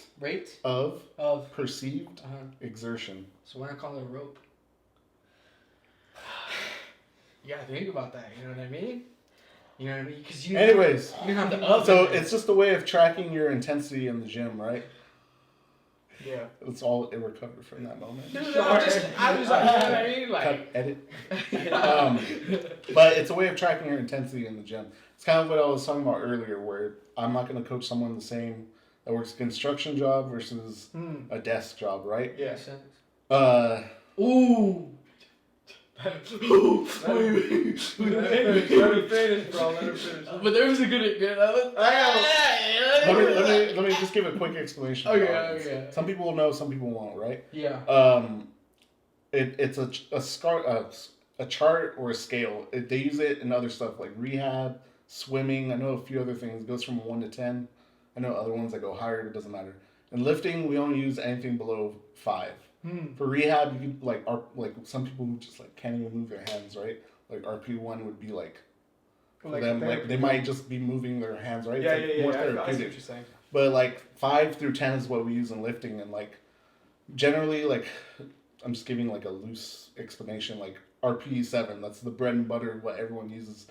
of of. perceived exertion. So when I call it a rope, you gotta think about that. You know what I mean? You know what I mean? Because you. Anyways, You have the up. so it's just a way of tracking your intensity in the gym, right? Yeah. It's all it recovered from that moment. No, I'm just like, you know what I mean? Cut, Like. edit. But it's a way of tracking your intensity in the gym. It's kind of what I was talking about earlier, where I'm not going to coach someone the same that works a construction job versus a desk job, right? Yeah. Ooh. Let him finish, bro. Let him finish. But there was a good. Let me just give a quick explanation. Okay. Some people will know, some people won't, right? Yeah. It's a chart or a scale. They use it in other stuff like rehab, swimming. I know a few other things. It goes from 1 to 10. I know other ones that go higher. It doesn't matter. In lifting, we only use anything below 5. For rehab, you can like some people who just like can't even move their hands, right? Like RP1 would be like for them, like they might just be moving their hands, right? Yeah, It's more I see what therapeutic. you're saying. But like 5 through 10 is what we use in lifting, and like generally, like I'm just giving like a loose explanation. Like RP7, that's the bread and butter, what everyone uses.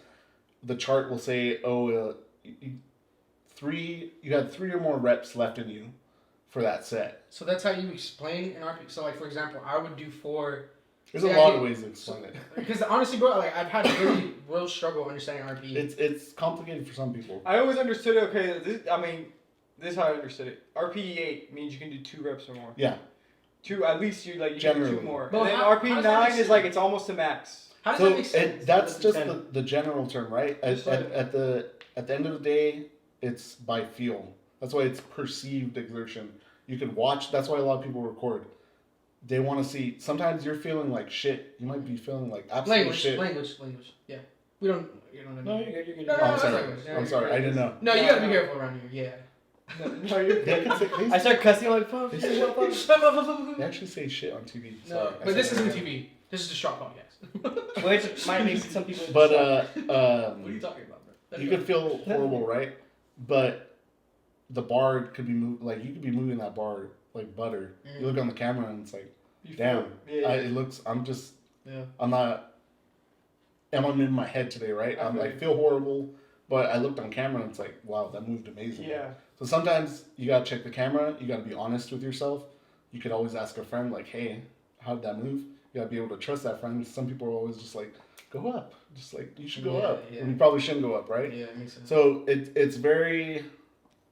The chart will say, you had 3 or more reps left in you for that set. So that's how you explain an RP. So like for example, I would do 4. There's a lot of ways to explain it. Because honestly, bro, like I've had a real struggle understanding RP. It's complicated for some people. I always understood it. Okay, this is how I understood it. RPE8 means you can do 2 reps or more. Yeah. 2, at least you can do Generally. 2 more. But And then how does that RP9 make is like it's almost to max. How does So that make sense? that's just 10. the general term, right? At the end of the day, it's by feel. That's why it's perceived exertion. You can watch. That's why a lot of people record. They want to see. Sometimes you're feeling like shit. You might be feling like absolute shit. Language. Yeah. We don't. You know what I mean? No, you're good. You're good. No, I'm that's sorry. language. Yeah, I'm sorry. I didn't know. No, you gotta be careful around here. Yeah. No, you're They can say, I start cussing. I'm like, fuck. they actually say shit on TV. No, Sorry. but this isn't TV. This is the Strong Podcast. Which might make some people. But What are you talking about, bro? you could feel horrible, right? But the bar could be like you could be moving that bar like butter. You look on the camera and it's like, damn. It looks. I'm not. I'm in my head today, right? I'm like feel horrible, but I looked on camera and it's like, wow, that moved amazing. Yeah. So sometimes you gotta check the camera. You gotta be honest with yourself. You could always ask a friend like, hey, how did that move? You gotta be able to trust that friend. Some people are always just like, go up. Just like you should go up. Yeah. And you probably shouldn't go up, right? Yeah, it makes sense. So it's very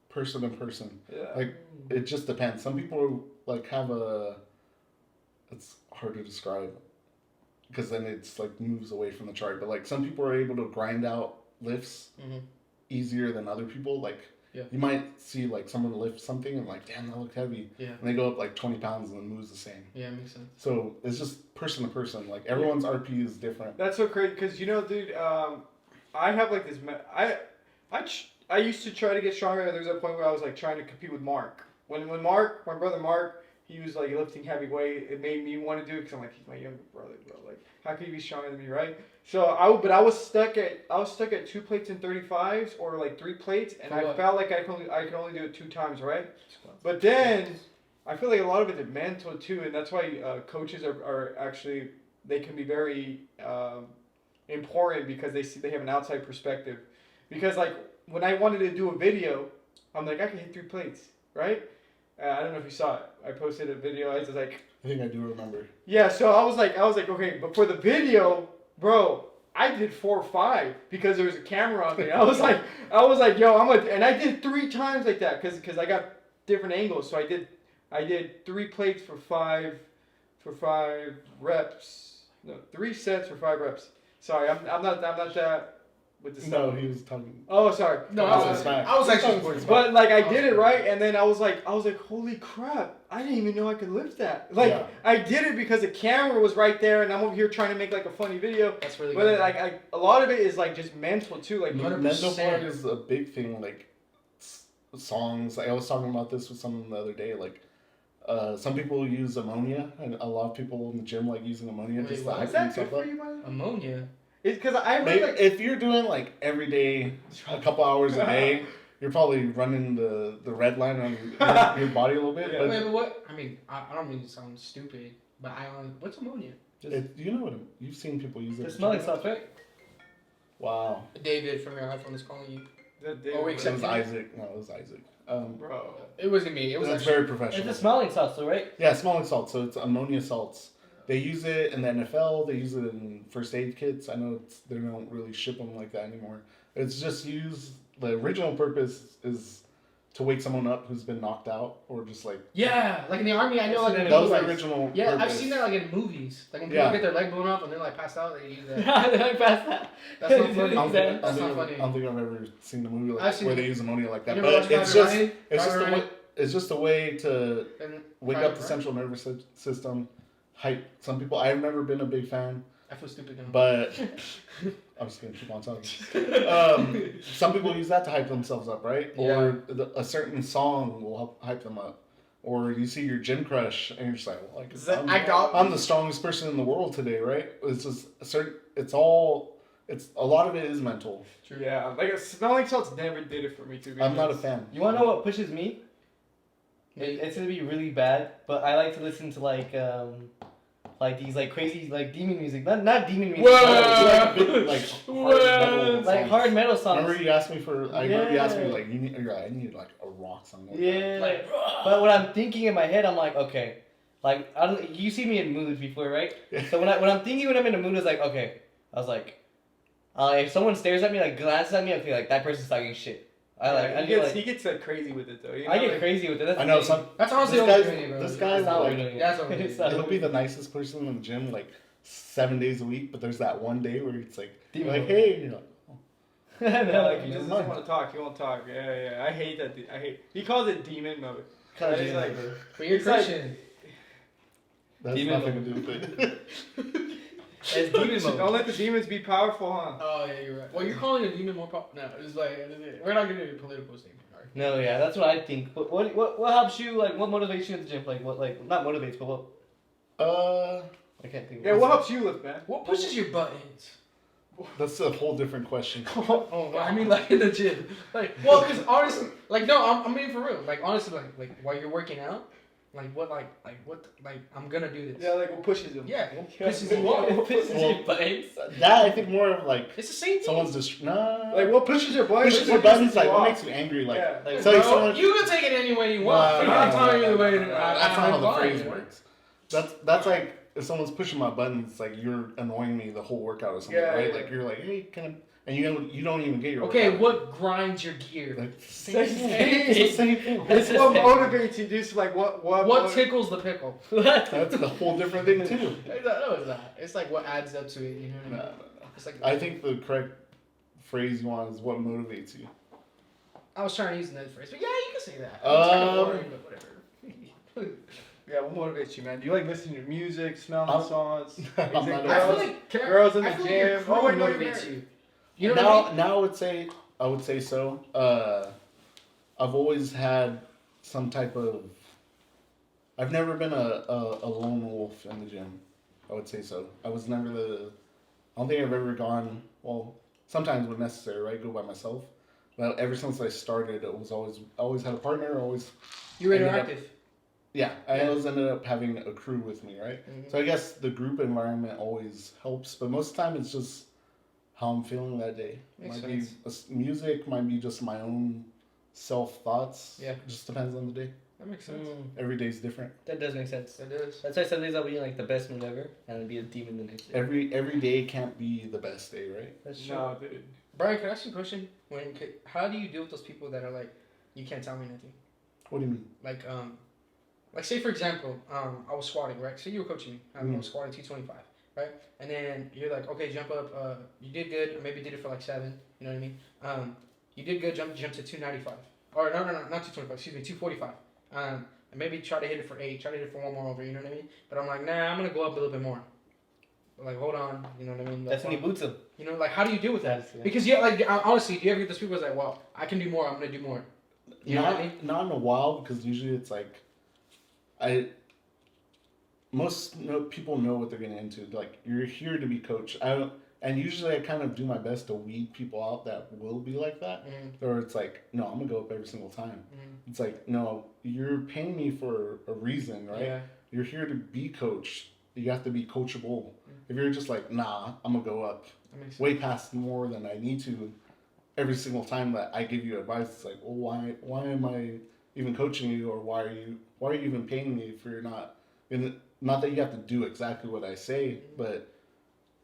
person to person. Yeah. Like it just depends. Some people like have it's hard to describe because then it's like moves away from the chart. But like some people are able to grind out lifts easier than other people. Like you might see like someone lift something and like, damn, that looked heavy. Yeah. And they go up like 20 pounds and then moves the same. Yeah, it makes sense. So it's just person to person. Like everyone's RP is different. That's so crazy because dude, I have like this. I used to try to get stronger. There's a point where I was like trying to compete with Mark. When my brother Mark, he was like lifting heavy weight. It made me want to do it because I'm like, he's my younger brother, bro. Like, how could he be stronger than me, right? So I was stuck at 2 plates and 35s or like 3 plates, and I felt like I could only do it 2 times, right? But then I feel like a lot of it is mental too, and that's why coaches are actually, they can be very important because they have an outside perspective. Because like when I wanted to do a video, I'm like, I can hit 3 plates, right? I don't know if you saw it. I posted a video. I was like, I think I do remember. yeah. So I was like, okay, but for the video, bro, I did 4 or 5 because there was a camera on me. I was like, yo, and I did 3 times like that because I got different angles. So I did 3 plates for 5 reps. No, 3 sets for 5 reps. Sorry, I'm not that with the No, stuff. he was talking. Oh, sorry. No, I was actually. But like I did it right, and then I was like, holy crap! I didn't even know I could lift that. Like Yeah. I did it because the camera was right there, and I'm over here trying to make like a funny video. That's really But good. like a lot of it is like just mental too. Like The mental part is a big thing. Like songs. I was talking about this with someone the other day. Like some people use ammonia, and a lot of people in the gym like using ammonia Wait, just to what? hype is that good themselves up. for you, man? Ammonia. It's because I heard Maybe like if you're doing like every day, a couple hours a day, you're probably running the red line on your body a little bit. Yeah. But Wait, but what? I mean, I don't mean to sound stupid, but what's ammonia? you know what? You've seen people use it. The smelling stuff, right? Wow. David from your iPhone is calling you. oh, wait, It was Isaac. No, it was Isaac. bro. It wasn't me. It was That's actually. very It's professional. the smelling stuff, so right? Yeah, smelling salts. So it's ammonia salts. They use it in the NFL. They use it in first aid kits. I know they don't really ship them like that anymore. It's just used. The original purpose is to wake someone up who's been knocked out or just like. Yeah, like in the army, I know. Like in That was the movies. original. Yeah, purpose. I've seen that like in movies. Like when people Yeah. get their leg blown off and they're like passed out, they use that. Like past that. That's not funny. I don't think, That's I not don't funny. think- I don't think I've ever seen a movie I've like seen where it. they use ammonia like that. You never But watched it's Bryan just the it's just a Lion? way, it's just a way to And wake Bryan up the the central nervous system. Hype some people. I've never been a big fan, I feel stupid now. but I'm just gonna keep on talking. Some people use that to hype themselves up, right? Or a certain song will help hype them up. Or you see your gym crush and you're just like, well, I'm the strongest person in the world today, right? It's just it's a lot of it is mental. True. Yeah, like smelling salts never did it for me too. I'm not a fan. You wanna know what pushes me? It's gonna be really bad, but I like to listen to like these like crazy like demon music. Not demon music. Whoa! Like hard metal songs. Remember you asked me you asked me Yeah. like I need like a rock song. Like Yeah. Like, But when I'm thinking in my head, I'm like, okay, like I don't. You see me in moods before, right? Yeah. So when I'm thinking when I'm in a mood, it's like, okay, I was like, if someone stares at me, like glances at me, I feel like that person's talking shit. He gets like crazy with it though. You know, I get like, crazy with it. That's I the know thing. That's honestly This what guy's- we're doing, bro. this That's guy's not what like- we're doing. That's what we're doing. It's not He'll what be we're the nicest person in the gym like 7 days a week, but there's that one day where it's like, you're Demon like, mode. hey, you're like, doing. Yeah, No, like he never just mind. doesn't want to talk. He won't talk. Yeah. I hate that. He calls it demon mode. Kinda It's demon like- mode. But you're It's like- Christian. that's Demon nothing mode. to do with it. It's demon Don't mode. let the demons be powerful, huh? Oh yeah, you're right. Well, you're calling a demon more powerful. No, it's like we're not gonna do a political statement. All right. No, yeah, that's what I think. But what helps you? Like, what motivates you at the gym? Like, what not motivates, but what? I can't think. of Yeah, what helps you lift, man? What pushes your buttons? That's a whole different question. Oh, well, I mean, like in the gym. Like, well, because honestly, like, no, I'm being for real. Like, honestly, like while you're working out, like, I'm gonna do this. Yeah, like what pushes him? Yeah, what Yeah. pisses you off? It pisses Well, your buttons. That I think more of like It's the same thing. someone's just Like what pushes your buttons? pushes Like, your what buttons, pisses like you what off? makes you angry, like Yeah. Like, so Bro, if someone you can take it any way you want. I'm not telling you the way. That's not how the I'm phrase fine. works. That's like if someone's pushing my buttons, it's like you're annoying me the whole workout or something, Yeah, right? yeah. Like you're like, hey, and you don't even get your Okay, workout. what grinds your gear? Like, Same thing. thing. It's the same thing. It's what motivates you, dude. So like What tickles the pickle? That's a whole different thing too. No, it's not. It's like what adds up to it. You know what I mean? No. It's like I think the correct phrase you want is what motivates you. I was trying to use another phrase, but yeah, you can say that. It's kind of boring, but whatever. Yeah, what motivates you, man? Do you like listening to music, smelling I'm- songs? I'm Is not it a- I feel girls? like Girls in the I feel like your gym. crew Oh, wait, no, motivates you're- you. You know what I mean? Now I would say so. I've always had some type of I've never been a lone wolf in the gym. I would say so. I was never I don't think I've ever gone. Well, sometimes when necessary, right? Go by myself. But ever since I started, it was always had a partner. Always. You were ended up- interactive. Yeah, I always ended up having a crew with me, right? Mhm. So I guess the group environment always helps, but most of the time it's just how I'm feeling that day. Makes might sense. be music, might be just my own self thoughts. Yeah. It just depends on the day. That makes sense. Every day's different. That does make sense. It is. That's why some days I'll be in like the best mood ever, and then be a demon the next day. Every day can't be the best day, right? That's true. No, dude. Brian, can I ask you a question? How do you deal with those people that are like, you can't tell me nothing? What do you mean? Like say for example, I was squatting, right? So you were coaching me. I was squatting 225, right? And then you're like, okay, jump up. You did good. Or maybe did it for like 7. You know what I mean? You did good. Jump to 295. Or no, not 225. Excuse me, 245. And maybe try to hit it for 8. Try to hit it for 1 more over. You know what I mean? But I'm like, nah, I'm gonna go up a little bit more. But like, hold on. You know what I mean? That's when he boots him. You know, like, how do you deal with that? Yeah. Because yeah, like honestly, do you ever get those people that's like, well, I can do more. I'm gonna do more. You know what I mean? Not in a while, because usually it's like, most people know what they're getting into. Like, you're here to be coached. And usually I kind of do my best to weed people out that will be like that. Or it's like, no, I'm gonna go up every single time. It's like, no, you're paying me for a reason, right? Yeah. You're here to be coached. You have to be coachable. If you're just like, nah, I'm gonna go up That makes sense. way past more than I need to every single time that I give you advice, it's like, well, why am I even coaching you, or why are you even paying me if you're not? And not that you have to do exactly what I say, but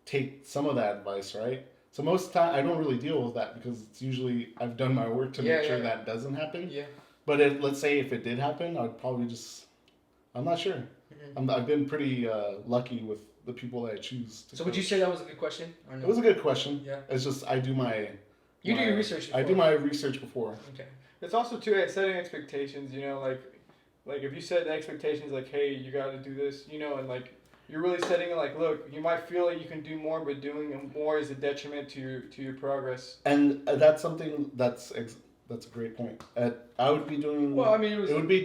take some of that advice, right? So most of the time I don't really deal with that, because it's usually I've done my work to make sure that doesn't happen. Yeah. But let's say if it did happen, I'd probably I'm not sure. I've been pretty lucky with the people that I choose to So would you coach. say that was a good question? Or no? It was a good question. Yeah. It's just I do my You do your research before. I do my research before. Okay. It's also too setting expectations. You know, like if you set the expectations, like, hey, you got to do this. You know, and like you're really setting it. Like, look, you might feel like you can do more, but doing more is a detriment to your progress. And that's something that's a great point. I would be doing. Well, I mean, I would be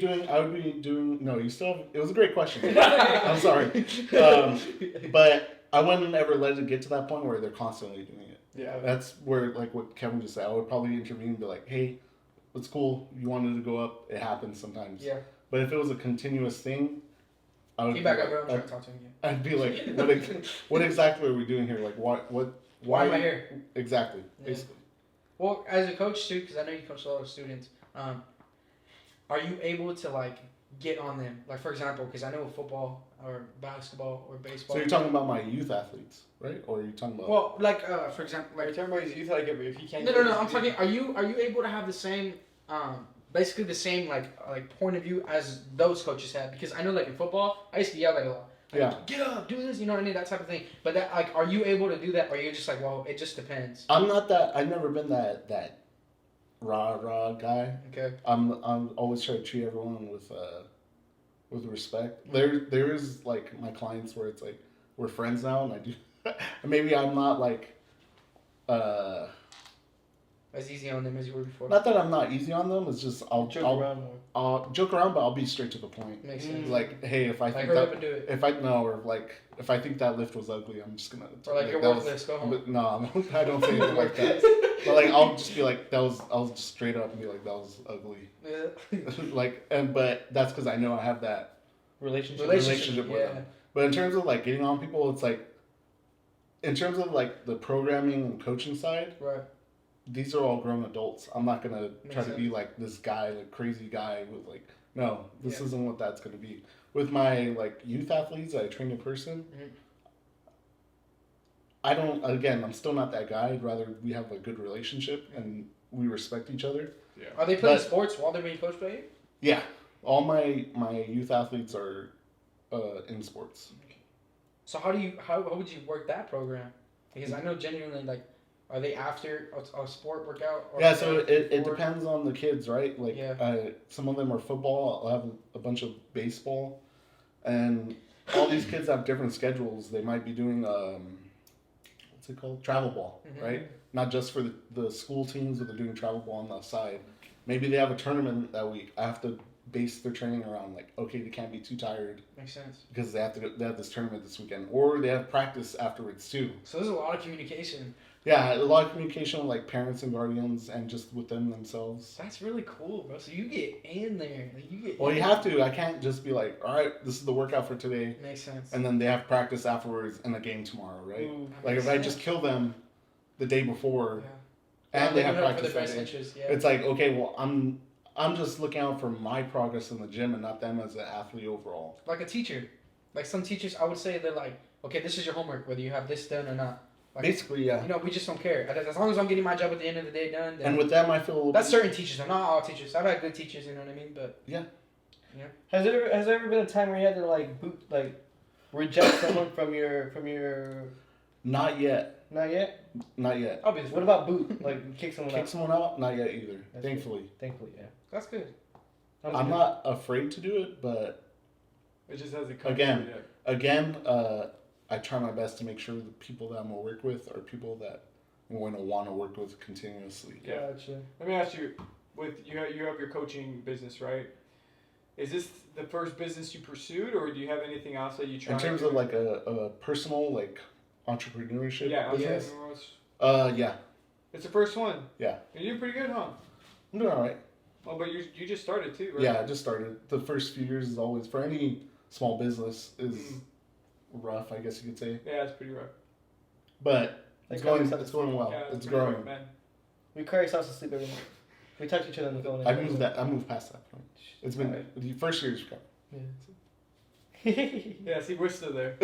doing. No, you still. It was a great question. I'm sorry, but I wouldn't ever let it get to that point where they're constantly doing it. Yeah. That's where, like what Kevin just said, I would probably intervene and be like, hey, it's cool. You wanted to go up. It happens sometimes. Yeah. But if it was a continuous thing, I would. Keep back up, bro. I'm trying to talk to him again. I'd be like, what exactly are we doing here? Like, Why am I here? Exactly. Yeah. Basically. Well, as a coach too, because I know you coach a lot of students, are you able to like get on them? Like for example, because I know football or basketball or baseball. So you're talking about my youth athletes, right? Or are you talking about? Well, like for example, Like, like you're talking about his youth, like if he can't. no. I'm talking. Are you able to have the same, basically the same like point of view as those coaches had? Because I know like in football, I used to yell like a lot. Like, Yeah. Get up, do this. You know what I mean? That type of thing. But that like, are you able to do that, or you're just like, well, it just depends. I'm not that. I've never been that rah guy. Okay. I'm always try to treat everyone with respect. There is like my clients where it's like we're friends now, and I do. Maybe I'm not like. As easy on them as you were before. Not that I'm not easy on them. It's just I'll Joke around more. I'll joke around, but I'll be straight to the point. Makes sense. Like, hey, if I Like think hurry that up and do it. if I think that lift was ugly, I'm just gonna. Or like you're that was- worthless. Go home. But no, I don't say anything like that. But like I'll just be like I'll just straight up and be like that was ugly. Yeah. But that's because I know I have that Relationship. relationship with yeah. them. But in terms of like getting on people, it's like in terms of like the programming and coaching side, Right. these are all grown adults. I'm not gonna try Makes to be like this guy, like crazy guy with like no, this Yeah. isn't what that's gonna be. With my like youth athletes that I train in person, Mhm. I'm still not that guy. I'd rather we have a good relationship and we respect each other. Yeah. Are they playing But- sports while they're being coached by you? Yeah. All my youth athletes are in sports. So how would you work that program? Because I know genuinely like, are they after a sport workout? Or Yeah, so it before? depends on the kids, right? Like, Yeah. some of them are football. I'll have a bunch of baseball, and all these kids have different schedules. They might be doing what's it called? Travel ball, Mhm. right? Not just for the school teams, but they're doing travel ball on the side. Maybe they have a tournament that week. I have to base their training around like, okay, they can't be too tired Makes sense. because they have this tournament this weekend, or they have practice afterwards too. So there's a lot of communication. Yeah, a lot of communication with like parents and guardians, and just with them themselves. That's really cool, bro. So you get in there. Like, you get. Well, you have to. I can't just be like, all right, this is the workout for today, Makes sense. and then they have practice afterwards and a game tomorrow, right? Mm. Like if I just kill them the day before, and they have practice for the that best day, interest. Yeah. it's like, okay, well, I'm just looking out for my progress in the gym and not them as an athlete overall. Like a teacher. Like some teachers, I would say they're like, okay, this is your homework, whether you have this done or not. Like, Basically, yeah. You know, we just don't care. As long as I'm getting my job at the end of the day done. Then And with them, I feel a little that's bit, certain teachers. Though. Not all teachers. I've had good teachers. You know what I mean? But Has there ever been a time where you had to like reject someone from your not yet. Not yet? Not yet. obviously, What about boot? Like kick someone Kick out? someone out? Not yet either. That's Thankfully. Thankfully, yeah. that's good. I'm not afraid to do it, but It just hasn't come Again. to yet. again, I try my best to make sure the people that I'm gonna work with are people that I'm going to want to work with continuously. Yeah. Gotcha. Let me ask you, with you have your coaching business, right? Is this the first business you pursued, or do you have anything else that you try? In terms to of like a personal like entrepreneurship yeah, business, yes. yeah, It's the first one. Yeah. And you're pretty good, huh? I'm doing all right. Well, but you just started too, right? Yeah, I just started. The first few years is always for any small business is rough, I guess you could say. Yeah, it's pretty rough. But Like it's going how we it's going well. Yeah, it's pretty growing. rough, man. We cry ourselves to sleep every night. We talk to each other on the phone. I moved past that point. It's been the first year's come. Yeah, see, we're still there.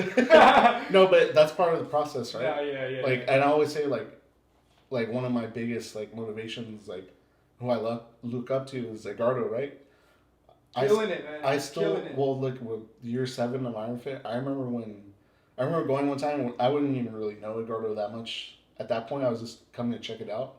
No, but that's part of the process, right? Yeah. Like, and I always say like one of my biggest like motivations, like who I look up to is Edgardo, right? Killing it, man. I still Killing it. well look with year 7 of Iron Fit. I remember going one time when I wouldn't even really know Edgardo that much. At that point, I was just coming to check it out.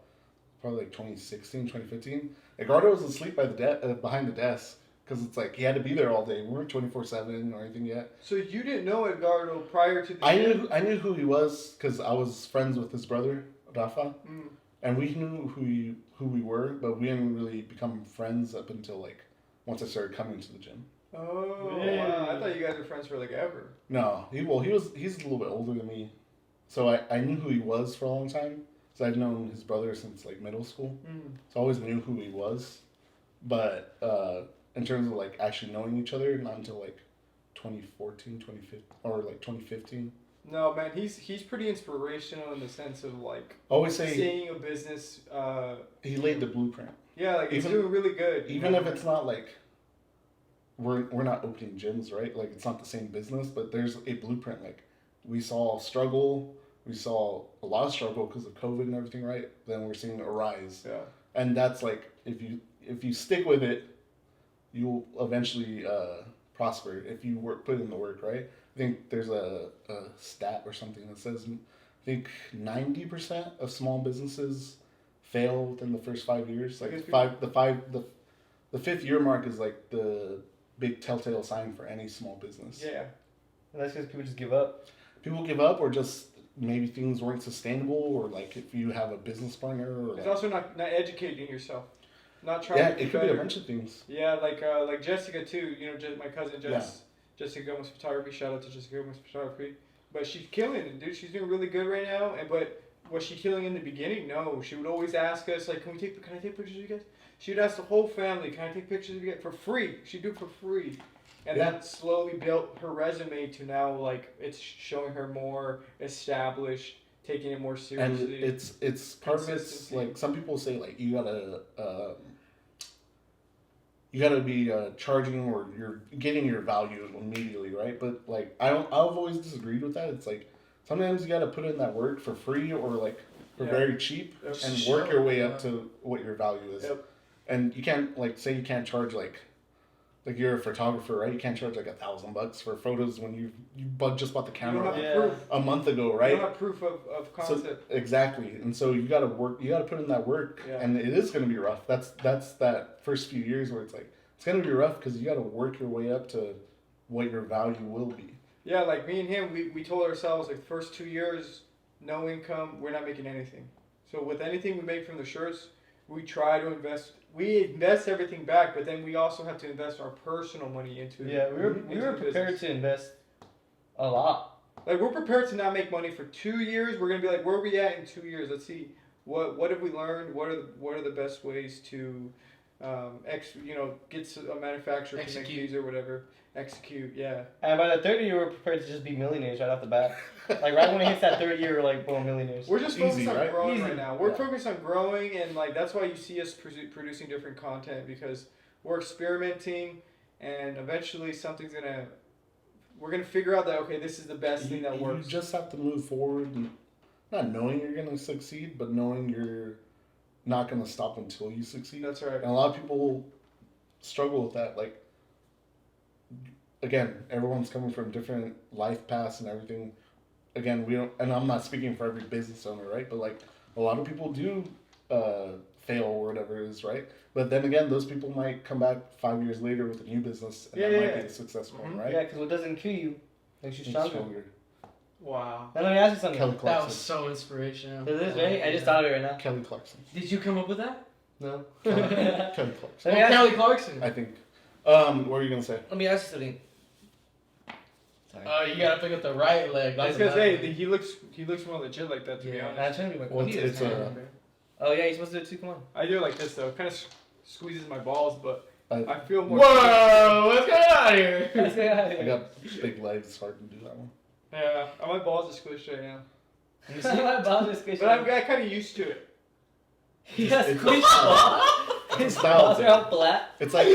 Probably like 2016, 2015. Edgardo was asleep by the behind the desk because it's like he had to be there all day. We weren't 24/7 or anything yet. So you didn't know Edgardo prior to the I gym? knew who he was because I was friends with his brother Rafa, Mm. and we knew who we were, but we didn't really become friends up until like once I started coming to the gym. Oh, Really? wow. I thought you guys were friends for like ever. No, he's a little bit older than me, so I knew who he was for a long time. So I've known his brother since like middle school, so I always knew who he was. But in terms of like actually knowing each other, not until like 2014, 2015, or like 2015. No, man, he's pretty inspirational in the sense of like I always say seeing a business. he laid the blueprint. Yeah, like he's Even- doing really good. Even if it's not like we're not opening gyms, right? Like it's not the same business, but there's a blueprint. Like we saw struggle, we saw a lot of struggle because of COVID and everything, right? Then we're seeing a rise, Yeah. and that's like if you stick with it, you'll eventually prosper if you put in the work, right? I think there's a stat or something that says I think 90% of small businesses fail within the first 5 years. Like the 5th year mark is like the big telltale sign for any small business. Yeah. And that's because people just give up. People give up, or just maybe things weren't sustainable, or like if you have a business partner, or It's like, also not educating yourself, not trying yeah, to be it could better. be a bunch of things. Yeah, like Jessica too. You know, my cousin Jess, Jessica Gomez Photography. Shout out to Jessica Gomez Photography. But she's killing it, dude. She's doing really good right now. But was she killing in the beginning? No. She would always ask us, like, can I take pictures of you guys? She would ask the whole family, can I take pictures of you guys for free? She'd do it for free. And Yeah. that slowly built her resume to now, like, it's showing her more established, taking it more And seriously. it's part of it's Consistency. like some people say like you gotta be charging, or you're getting your value immediately, right? But like I've always disagreed with that. It's like sometimes you gotta put in that work for free, or like for Yeah. very cheap, Yep. and work your way up to what your value is. Yep. And you can't like say you can't charge like you're a photographer, right? You can't charge like $1,000 for photos when you just bought the You camera don't have Yeah. proof. a month ago, You right? don't have proof of So, concept. exactly, and so you gotta put in that work, Yeah. and it is gonna be rough. That's that first few years where it's like it's gonna be rough because you gotta work your way up to what your value will be. Yeah, like me and him, we told ourselves like the first 2 years, no income, we're not making anything. So with anything we make from the shirts, we try to invest we invest everything back, but then we also have to invest our personal money into it. Yeah, we were prepared to invest a lot. Like, we're prepared to not make money for 2 years. We're gonna be like, where are we at in 2 years? Let's see, what have we learned? What are the best ways to, get a manufacturer to make these or whatever. Execute, yeah. And by the third year, we're prepared to just be millionaires right off the bat. Like right when it hits that third year, we're like, boom, millionaires. We're just focused on growing Easy. right now. We're focused on growing, and like that's why you see us producing different content, because we're experimenting, and eventually we're gonna figure out that, okay, this is the best thing that works. You just have to move forward, and not knowing you're gonna succeed, but knowing you're not gonna stop until you succeed. That's right. And a lot of people struggle with that. Like, again, everyone's coming from different life paths and everything. Again, we don't, and I'm not speaking for every business owner, right? But like, a lot of people do fail or whatever it is, right? But then again, those people might come back 5 years later with a new business, and that might be a successful one, right? Yeah, because what doesn't kill you makes you stronger. Wow. Now let me ask you something. Kelly Clarkson. That was so inspirational. It is, right? I just thought of it right now. Kelly Clarkson. Did you come up with that? No. Kelly Clarkson. Let me ask- Kelly Clarkson. I think. What were you gonna say? Let me ask you something. Sorry. Oh, you gotta pick up the right leg. That's because he looks more legit like that, to be honest. I'm trying to be like, Well, what it's oh yeah, you're supposed to do it too. Come on. I do it like this though. It kind of squeezes my balls, but I feel more. Whoa! What's going on here? I got big legs, it's hard to do that one. Yeah, my balls are squished right now. You see my balls are squishy. But I got kind of used to it. He has It's- squished balls. His style balls thing. are all flat. It's like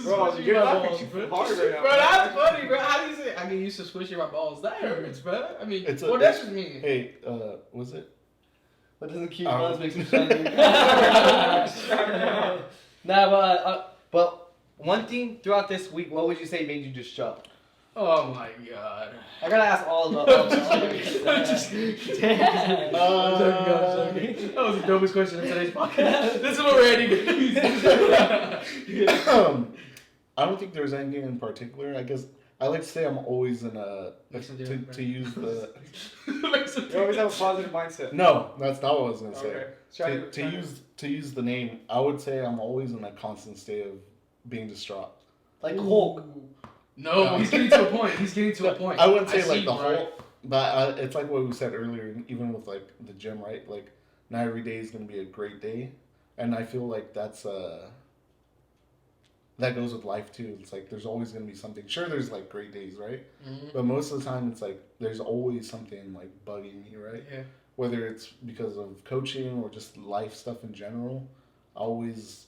Bro, you're laughing too hard right now. Bro, that's funny, bro. How do you say? I get used to squishing my balls. That hurts, bro. I mean, It's what does this mean? hey, was it? What doesn't keep Oh. balls makes me shiny. Nah, but one thing throughout this week, what would you say made you just shock? Oh my god. I gotta ask all of That was the dumbest question of today's podcast. This is what we're ending. I don't think there's anything in particular. I guess I like to say I'm always in a Makes it to different, use the. You always have a positive mindset. No, that's not what I was gonna say. Okay. To use the name, I would say I'm always in a constant state of being distraught. Like Hulk. No, he's getting to a point. He's getting to a point. I wouldn't say like see, the right? whole, but it's like what we said earlier. Even with like the gym, right? Like not every day is gonna be a great day, and I feel like that's that goes with life too. It's like there's always gonna be something. Sure, there's like great days, right? Mm-hmm. But most of the time, it's like there's always something like bugging me, right? Yeah. Whether it's because of coaching or just life stuff in general, I always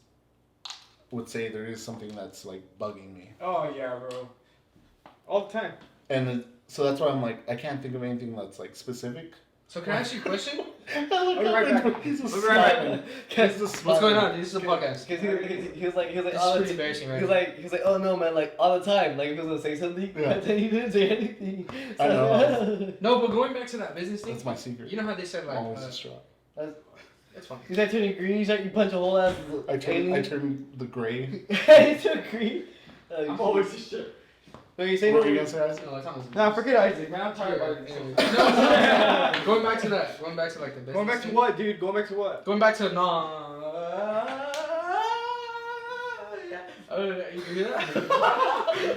would say there is something that's like bugging me. Oh yeah, bro. All the time. And so that's why I'm like, I can't think of anything that's like specific. So can I ask you a question? I'll be right back. He's just I'll be right back. smiling. He's just What's going smiling. on? This is a podcast. Because he was like, This is oh, pretty embarrassing, right? he was like, oh no, man, like all the time, like he was gonna say something, Yeah. but then he didn't say anything. I know. No, but going back to that business thing, That's my secret. you know how they said I'm like, always distraught. it's funny. He's like turning green. He's like, you punch a whole ass. I turn the gray. He turned green. I'm always this shit. What are you saying? What were you gonna say, Isaac? No, it's not. Nah, forget Isaac, man. I'm tired of Isaac. Anyway. No, going back to that. Going back to like the business. Going back to thing. what, dude? Going back to what? Going back to you can hear that?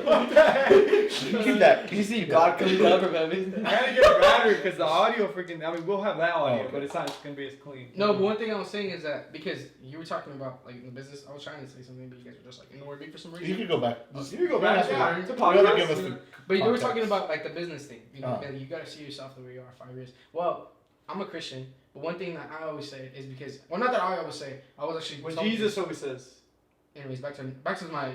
What the heck? Keep that. Can you see God coming up from heaven? I gotta get a battery because the audio freaking. I mean, we'll have that audio, Oh, okay. but it's not gonna be as clean. No, but one thing I was saying is that because you were talking about like in the business, I was trying to say something, but you guys were just like ignoring me for some reason. You can go back. You can go back. Yeah, it's a You gotta podcast. give us the. But you were context. talking about like the business thing. You know, Uh-huh. that you gotta see yourself the way you are 5 years. Well, I'm a Christian, but one thing that I always say is because, well, not that I always say, I was actually. What told Jesus always says. Anyways, back to my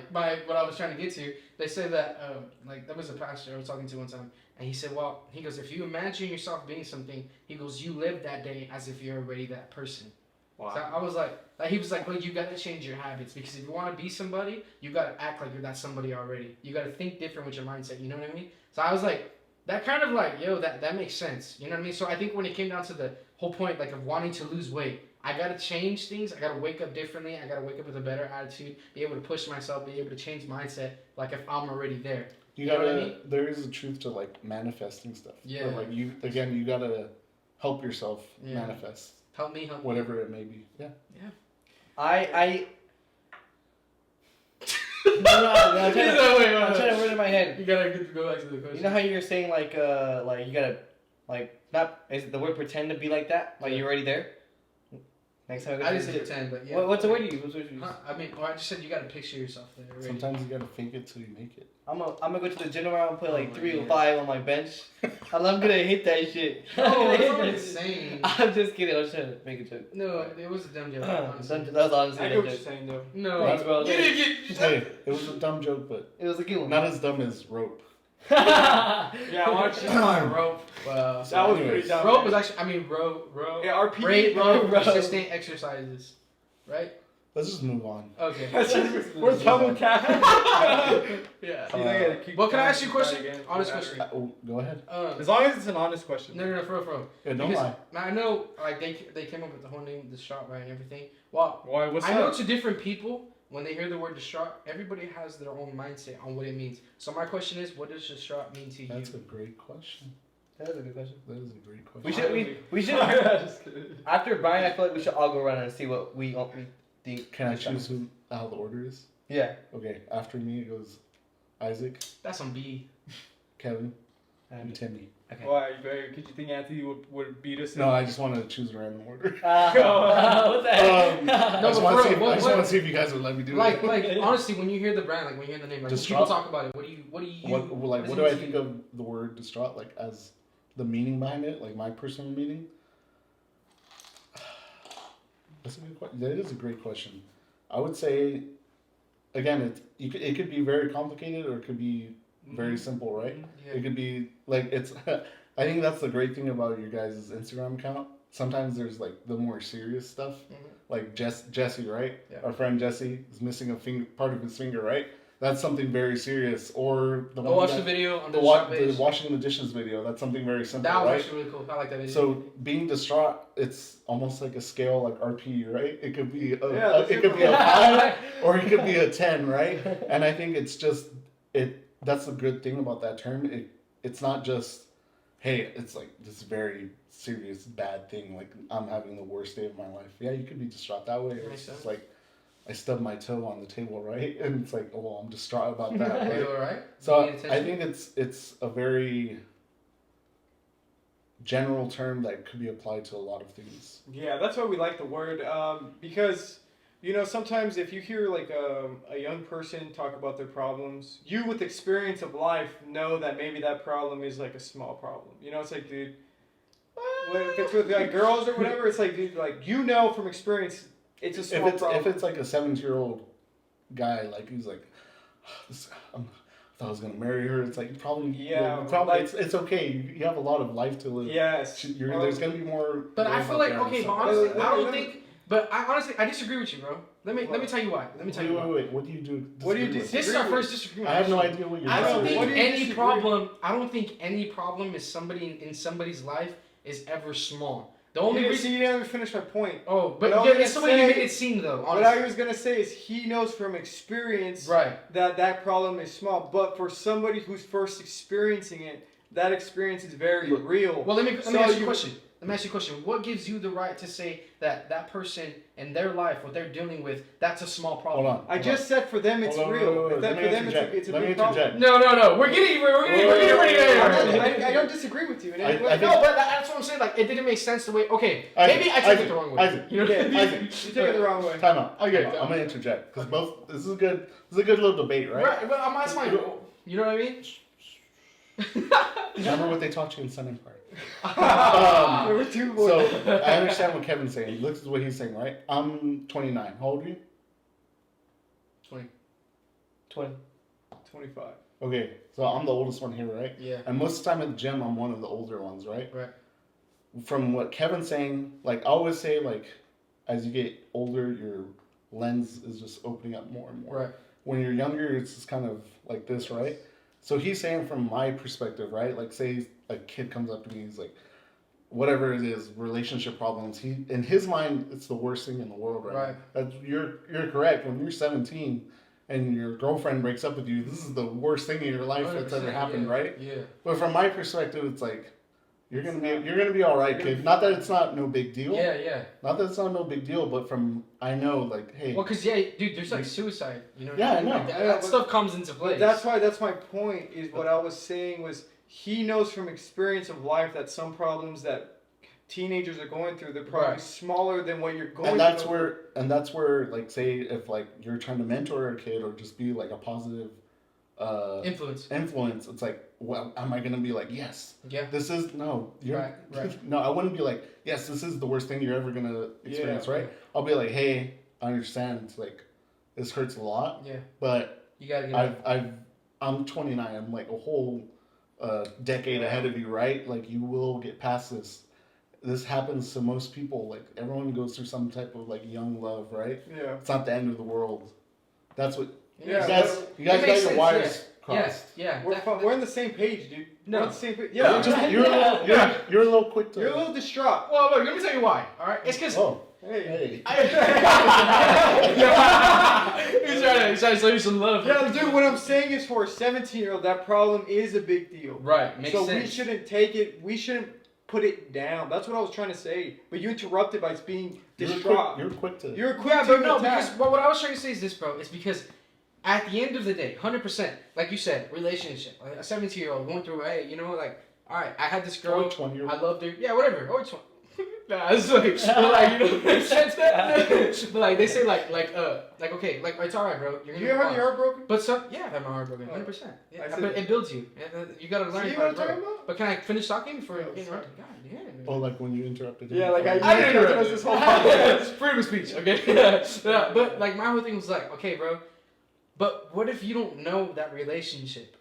what I was trying to get to. They say that like there was a pastor I was talking to one time, and he said, well, he goes, if you imagine yourself being something, he goes, you live that day as if you're already that person. Wow. So I was like he was like, well, you gotta change your habits because if you want to be somebody, you gotta act like you're that somebody already. You gotta think different with your mindset. You know what I mean? So I was like, that kind of like, yo, that makes sense. You know what I mean? So I think when it came down to the whole point, like of wanting to lose weight, I gotta change things. I gotta wake up differently. I gotta wake up with a better attitude. Be able to push myself. Be able to change mindset. Like if I'm already there. You You know gotta. what I mean? There is a truth to like manifesting stuff. Yeah. But like you gotta help yourself manifest. Help me. Whatever it may be. Yeah. I I'm trying to word in my head. You gotta go back to the question. You know how you're saying like you gotta like not is it the word pretend to be like that? Like you're already there. Next time I didn't say pretend, but yeah. What's the word you use? What's the word you use? I mean, I just said you gotta picture yourself there. Already. Sometimes you gotta fake it till you make it. I'm gonna go to the gym tomorrow and put like 3 or 5 on my bench. And I'm gonna hit that shit. No, that's not insane. I'm just kidding. I was trying to make a joke. No, it was a dumb joke. That was honestly I a get dumb what you're joke. saying though. No, Thanks, bro. Hey, it was a dumb joke, but It was a good one. not as dumb as rope. Yeah, I want you rope. that was pretty dumb. Rope was actually. I mean, rope. Yeah, RP. Rate rope Rope. resistant exercises, right? Let's just move on. Okay. We're done with that. Yeah. Well, can I ask you a question? Honest question. Go ahead. As long as it's an honest question. No, for real. Yeah, don't Because lie. I know, like they came up with the whole name, distraught, right, and everything. Well, Why? What's I know up? to different people, when they hear the word distraught, everybody has their own mindset on what it means. So my question is, what does distraught mean to you? That's a great question. That was a good question. That is a great question. We should Just kidding. after Brian. I feel like we should all go around and see what we think. Can I choose how the order is? Yeah. Okay, after me it goes Isaac, That's on B. Kevin, and Timmy. Okay. Why? Could you think Anthony would beat us? No, I just wanted to choose a random order. What the heck? I No, just but want for to real, see. See if you guys would let me do Like it. honestly, when you hear the brand, like when you hear the name, like when Distraught? people talk about it, what do you? What does do it I mean think to you? of the word distraught? Like as the meaning behind it, like my personal meaning. That's a good question. That is a great question. I would say, again, it could be very complicated or it could be very simple, right? Yeah. It could be like it's. I think that's the great thing about your guys' Instagram account. Sometimes there's like the more serious stuff, like Jesse, right? Yeah. Our friend Jesse is missing a part of his finger, right? That's something very serious. Or the Go watch the video on the the washing the dishes video. That's something very simple, That was right? actually really cool. I like that video. So being distraught, it's almost like a scale, like RP, right? It could be that's it could be a 5 or it could be a 10, right? And I think it's just That's the good thing about that term. It's not just, hey, it's like this very serious bad thing. Like I'm having the worst day of my life. Yeah, you could be distraught that way. Or it's just like I stubbed my toe on the table, right? And it's like, oh, I'm distraught about that. Are Right? you alright? So I think it's a very general term that could be applied to a lot of things. Yeah, that's why we like the word because sometimes if you hear like a young person talk about their problems, you with experience of life know that maybe that problem is like a small problem. It's like, dude, if it's with like girls or whatever, it's like, dude, like from experience, it's a small problem. If it's like a 17-year-old guy, like he's like, I thought I was gonna marry her. It's like probably it's okay. You have a lot of life to live. Yes, there's gonna be more. But I feel like but honestly, I don't think. But I disagree with you, bro. Let me tell you why. Wait. What do you do? What do you disagree with? This is our first disagreement. I have no idea what you're. I don't disagreeing think with. I don't think any problem is in somebody's life is ever small. The only reason you didn't even finish my point. Oh, but What I was it's the way gonna you say- made it seem, though. What Honestly. I was gonna say is he knows from experience Right. that problem is small, but for somebody who's first experiencing it, that experience is very real. Well, let me ask you a question. What gives you the right to say that person in their life, what they're dealing with, that's a small problem? Hold on. I just said for them it's real. For them it's a big problem. No. We're getting ready. I don't disagree with you. I think- No, but that's what I'm saying. Like, it didn't make sense the way. Okay, Isaac, maybe I took it the wrong way. Isaac, You know? Isaac, You take it the wrong way. time out. Okay. I'm gonna interject because this is a good little debate, right? Right. Well, that's fine. You know what I mean? Remember what they taught you in Sunday Park. There were two So boys. I understand what Kevin's saying. Look at what he's saying, right? I'm 29. How old are you? 20. 25. Okay, so I'm the oldest one here, right? Yeah. And most of the time at the gym, I'm one of the older ones, right? Right. From what Kevin's saying, like I always say, like as you get older, your lens is just opening up more and more. Right. When you're younger, it's just kind of like this, right? So he's saying from my perspective, right? Like say a kid comes up to me, he's like, whatever it is, relationship problems. In his mind, it's the worst thing in the world, right? Now. You're correct. When you're 17 and your girlfriend breaks up with you, this is the worst thing in your life that's ever happened, right? Yeah. But from my perspective, it's like, You're gonna be all right, kid. Not that it's not no big deal. Yeah. Not that it's not no big deal, but I know, like, hey. Well, cause dude, there's like suicide. You know. Yeah, I know. Like, that stuff comes into play. That's my point. Is what I was saying was he knows from experience of life that some problems that teenagers are going through, they're probably smaller than what you're going through. And that's where, like, say if like you're trying to mentor a kid or just be like a positive influence, it's like, well, am I gonna be like, yes, this is right. No, I wouldn't be like, yes, this is the worst thing you're ever gonna experience, right? I'll be like, hey, I understand, it's like, this hurts a lot, but you gotta I'm 29, I'm like a whole decade ahead of you, right? Like, you will get past this. This happens to most people. Like, everyone goes through some type of like young love, right? Yeah. It's not the end of the world. That's what you guys got your wires crossed. Yeah. We're on the same page, dude. No. We're on the same page. Yeah. You're a little quick to. You're a little distraught. Well, look, let me tell you why. All right, it's because. Oh. Hey. He's trying to show you some love. Yeah, dude. What I'm saying is, for a 17-year-old, that problem is a big deal. Right. Makes sense. So we shouldn't take it. We shouldn't put it down. That's what I was trying to say. But you interrupted by being distraught. You're quick to. But no, because what I was trying to say is this, bro. It's because at the end of the day, 100%, like you said, relationship. Like a 17-year-old going through, hey, you know, like, all right, I had this girl, I loved her. Yeah, whatever. Or 20. Nah, it's like, you know, makes sense. But like they say, like okay, like it's alright, bro. You ever have your heart broken? But I've had my heart broken, 100%. Yeah, but it builds you. You gotta learn. See what I'm talking about? But can I finish talking before you interrupt? God damn. Oh, like when you interrupted him. Yeah, like I interrupted us this whole podcast. Freedom of speech, okay? Yeah, but like my whole thing was like, okay, bro. But what if you don't know that relationship?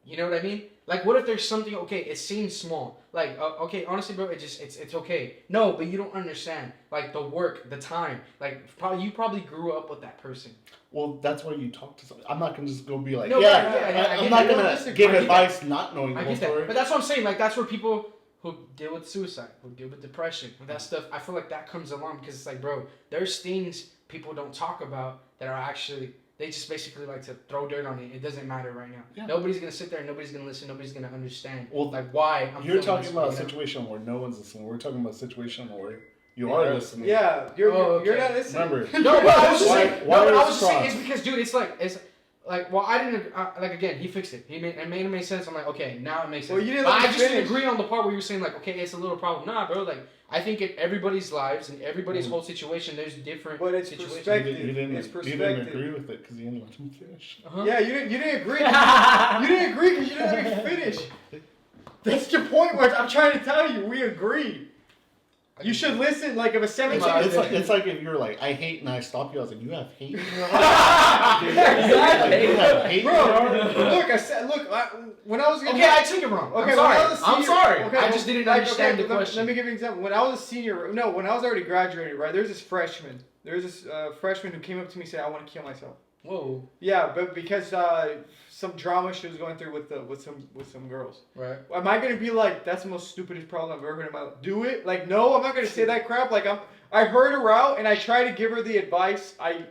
You know what I mean? Like, what if there's something, okay, it seems small. Like, okay, honestly, bro, it's okay. No, but you don't understand. Like, the work, the time. Like, you probably grew up with that person. Well, that's why you talk to somebody. I'm not going to just go be like, I'm not going to give advice not knowing the whole story. But that's what I'm saying. Like, that's where people who deal with suicide, who deal with depression, and that stuff, I feel like that comes along because it's like, bro, there's things people don't talk about that are actually... They just basically like to throw dirt on it. It doesn't matter right now. Yeah. Nobody's going to sit there. Nobody's going to listen. Nobody's going to understand. Well, like why I'm You're talking about a situation where no one's listening. We're talking about a situation where you are listening. Yeah, you're not listening. Remember. No, but I was just saying. I was just saying it's because, dude, it's like, well, I didn't, like, again, he fixed it. It made sense. I'm like, okay, now it makes sense. Well, you didn't but I just didn't agree on the part where you're saying, like, okay, it's a little problem. Nah, bro, like, I think in everybody's lives and everybody's whole situation, there's different situations. Perspective. You didn't agree with it because you didn't let him finish. Yeah, you didn't agree. You didn't agree because you didn't let me finish. That's the point where I'm trying to tell you. We agree. You should listen, like, if a 17-year-old... It's like if you're like, I hate, and I stop you, I was like, you have hate? Exactly. Bro, look, when I was... Okay, I took it wrong. Okay, I'm sorry. Okay, I just didn't understand the question. Let me give you an example. When I was a senior... No, when I was already graduated, right, there's this freshman. There's this freshman who came up to me and said, I want to kill myself. Whoa. Yeah, but because some drama she was going through with some girls. Right. Am I gonna be like, that's the most stupidest problem I've ever heard in my life? Do it? Like, no, I'm not gonna say that crap. Like, I heard her out and I tried to give her the advice I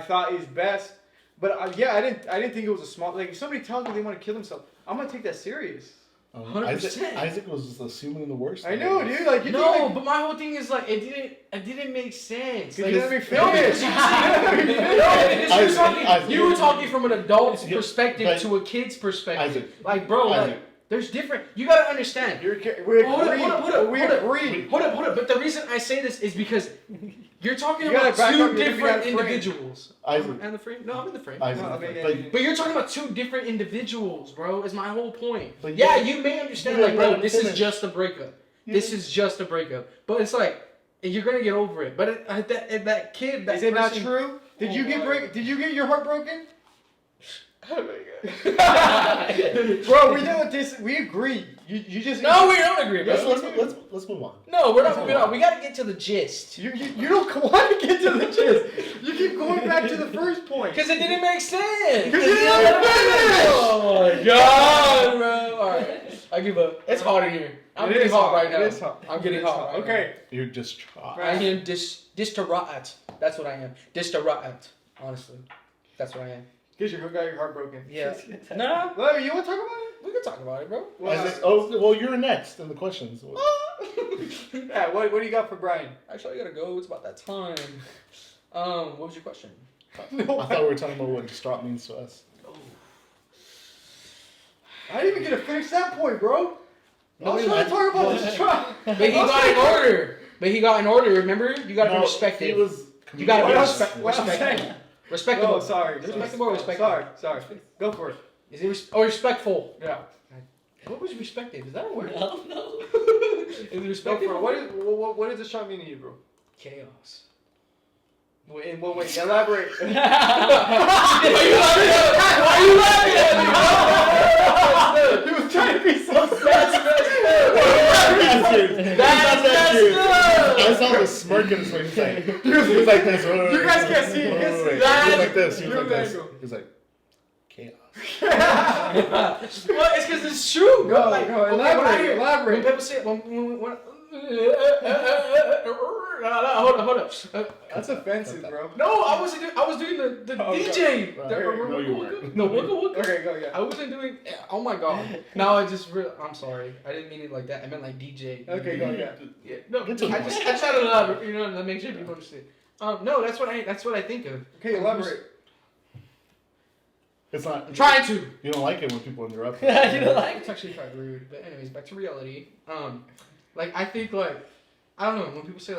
thought is best. But I didn't think it was a small. Like, if somebody tells me they want to kill themselves, I'm gonna take that serious. 100%. Isaac was just assuming the worst. I know, dude. Like, but my whole thing is like it didn't make sense. Like, let me finish. You were talking from an adult's perspective to a kid's perspective. Isaac. Like, bro, like there's different. You gotta understand. We agree. Hold up. But the reason I say this is because you're talking about two different individuals. Isaac. And the frame? No, I'm in the frame. Isaac. But you're talking about two different individuals, bro. Is my whole point. But yeah, you may understand, like, bro, this is just a breakup. This is just a breakup. But it's like you're gonna get over it. But that kid, that is it not true? Did you get your heart broken? Oh my god. Bro, we know this. We agree. You just no, we don't agree, bro. Let's move on. No, we're not moving on. We gotta get to the gist. You don't want to get to the gist. You keep going back to the first point. Because it didn't make sense. Because you didn't finish. Oh my god, bro. All right, I give up. It's hot in here. I'm getting hot right now. It is hot. I'm getting hot. Okay. You're distraught. I am distraught. That's what I am. Distraught. Honestly, that's what I am. Because you got your heart broken. Yeah. Nah, Well, you want to talk about it? we can talk about it, bro. Well, you're next in the questions. Yeah, what do you got for Bryan? Actually, I gotta go. It's about that time. What was your question? I thought we were talking about what distraught means to us. I didn't even get to finish that point, bro. I was No, trying to talk about this truck. But he got in order. But he got in order. Remember, you gotta be respected. He was. You gotta be What else? respectable. What I'm saying. Respectable. Oh, sorry. Respectable or respectable? Sorry. Go for it. Is it respectful? Yeah. What was respected? Is that a word? I don't know. Is it Go respected? for it. What does this shot mean to you, bro? Chaos. Wait, in what way? Elaborate. Why are you laughing at me? He was trying to be so sad. I saw the smirk in his face. He was like this. You guys can't see it. He was That's- like this. He was like this. Go. He was like, chaos. Well, it's because it's true, bro. Go, Like, go, okay, elaborate, elaborate. When people say, hold up. That's offensive, bro. No, I was doing the Oh, DJ. No, you weren't. No, wooga. Okay, go, yeah. I wasn't doing. Oh my god. No, I'm sorry. I didn't mean it like that. I meant like DJ. Okay, go, yeah. Yeah. No, Get to the I try to elaborate, to make sure people understand. No, that's what I think of. Okay, elaborate. It's not. I'm trying to. You don't like it when people interrupt. You don't like It's actually quite rude. But anyways, back to reality. Like I think like I don't know when people say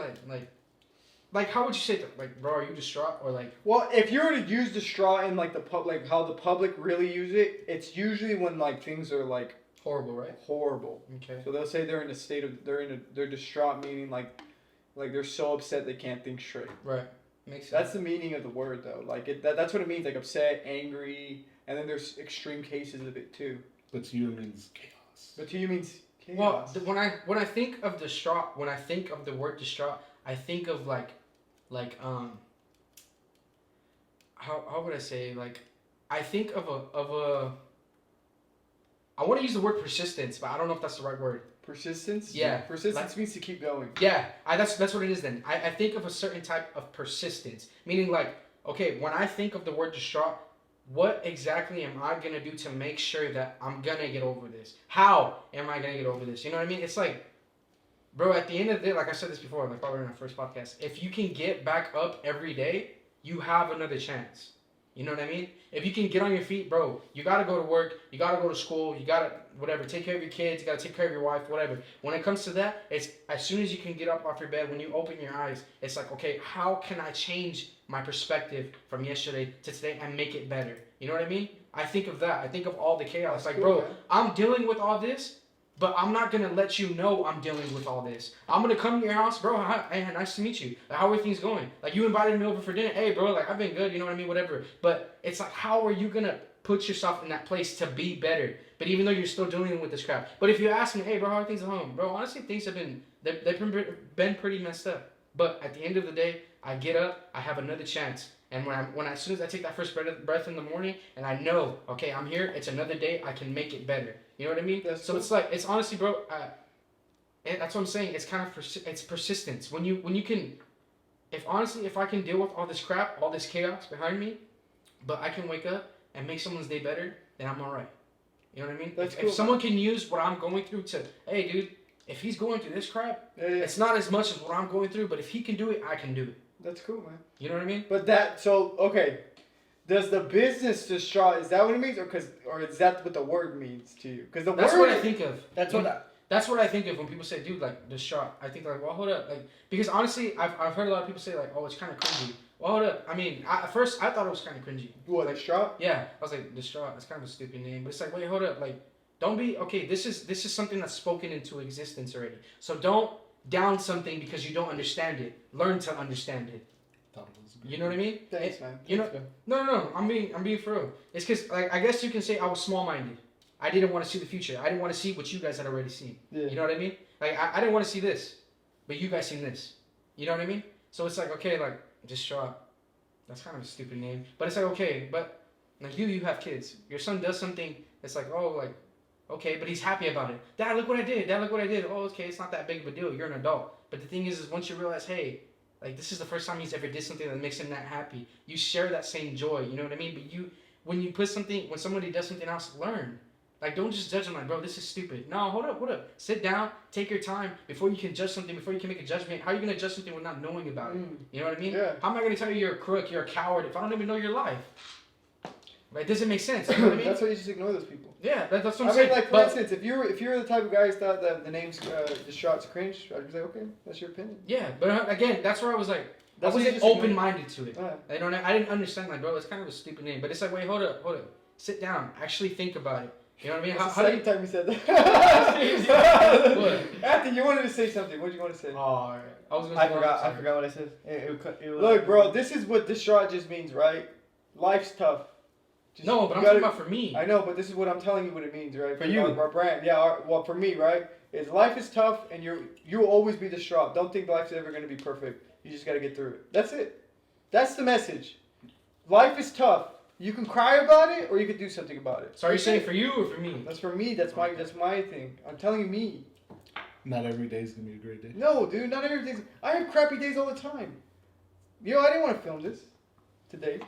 like how would you say that? Like, bro, are you distraught or like? Well, if you were to use the straw in like the public, how the public really use it, it's usually when like things are like Horrible, right? horrible. Okay. So they'll say they're in a state of they're distraught, meaning like they're so upset they can't think straight. Right. Makes sense. That's the meaning of the word though. Like that's what it means. Like upset, angry, and then there's extreme cases of it too. But to you it means chaos. But to you means chaos. Well, when I think of distraught, when I think of the word distraught, I think of like how would I say, like I think of a I want to use the word persistence, but I don't know if that's the right word. Persistence. Yeah. Persistence means to keep going. Yeah, that's what it is then. I think of a certain type of persistence, meaning like, okay, when I think of the word distraught, what exactly am I going to do to make sure that I'm going to get over this? How am I going to get over this? You know what I mean? It's like, bro, at the end of the day, like I said this before, like probably in our first podcast, if you can get back up every day, you have another chance. You know what I mean? If you can get on your feet, bro, you got to go to work, you got to go to school, you got to, whatever, take care of your kids, you got to take care of your wife, whatever. When it comes to that, it's as soon as you can get up off your bed, when you open your eyes, it's like, okay, how can I change my perspective from yesterday to today and make it better? You know what I mean? I think of that. I think of all the chaos. That's like, cool, bro, man. I'm dealing with all this, but I'm not going to let you know I'm dealing with all this. I'm going to come to your house, bro. Hey, nice to meet you. Like, how are things going? Like, you invited me over for dinner. Hey, bro, like, I've been good. You know what I mean? Whatever. But it's like, how are you going to put yourself in that place to be better? But even though you're still dealing with this crap. But if you ask me, hey, bro, how are things at home? Bro, honestly, things have been, they've been pretty messed up. But at the end of the day, I get up, I have another chance. And as soon as I take that first breath in the morning, and I know, okay, I'm here, it's another day, I can make it better. You know what I mean? That's so cool. it's like, it's honestly, bro, that's what I'm saying. It's kind of, it's persistence. When you can, if I can deal with all this crap, all this chaos behind me, but I can wake up and make someone's day better, then I'm all right. You know what I mean? That's If cool. someone can use what I'm going through to, hey, dude, if he's going through this crap, Yeah. it's not as much as what I'm going through, but if he can do it, I can do it. That's cool, man. You know what I mean? But okay. Does the business distraught, is that what it means, or is that what the word means to you? Because That's word what I think of. That's what That's what I think of when people say, dude, like, distraught. I think, like, well, hold up. Like, because honestly, I've heard a lot of people say, like, oh, it's kind of cringy. Well, hold up. I mean, at first, I thought it was kind of cringy. What, distraught? Yeah. I was like, distraught. That's kind of a stupid name. But it's like, wait, hold up. Like, don't be, okay, this is something that's spoken into existence already. So don't down something because you don't understand it. Learn to understand it. You know what I mean? Thanks, man. You know, no. I'm being for real. It's because, like, I guess you can say I was small-minded. I didn't want to see the future. I didn't want to see what you guys had already seen. Yeah. You know what I mean? Like, I didn't want to see this, but you guys seen this. You know what I mean? So it's like, okay, like, distraught. That's kind of a stupid name. But it's like, okay, but, like, you have kids. Your son does something that's like, oh, like, okay, but he's happy about it. Dad, look what I did. Dad, look what I did. Oh, okay, it's not that big of a deal. You're an adult. But the thing is once you realize, hey, like, this is the first time he's ever did something that makes him that happy. You share that same joy, you know what I mean? when somebody does something else, learn. Like, don't just judge them like, bro, this is stupid. No, hold up. Sit down, take your time before you can judge something, before you can make a judgment. How are you going to judge something without knowing about it? You know what I mean? Yeah. How am I going to tell you you're a crook, you're a coward, if I don't even know your life? Right? It doesn't make sense. You know what I mean? That's why you just ignore those people. Yeah, that's what I'm I saying. mean, like, for instance, if you're the type of guy who thought that the name's DSTRAUGHT's cringe, I'd be like, okay, that's your opinion. Yeah, but again, that's where I was like, I That's what you wasn't just open-minded to it. Yeah. I didn't understand, like, bro, it's kind of a stupid name. But it's like, wait, hold up. Sit down. Actually think about it. You know what I mean? That's How the do you... second time you said that. What? Anthony, you wanted to say something. What did you want to say? Oh, all right. I forgot what I said. It was, Look, bro, this is what distraught just means, right? Life's tough. Just, No, but I'm gotta- talking about for me. I know, but this is what I'm telling you what it means, right? For you. Our brand. Yeah, well, for me, right? Is life is tough and you'll always be distraught. Don't think life's ever going to be perfect. You just got to get through it. That's it. That's the message. Life is tough. You can cry about it or you can do something about it. So are you That's saying it. for you or for me? That's for me. That's my thing. I'm telling you me. Not every day is gonna be a great day. No, dude, not everything's. I have crappy days all the time. Yo, I didn't want to film this today.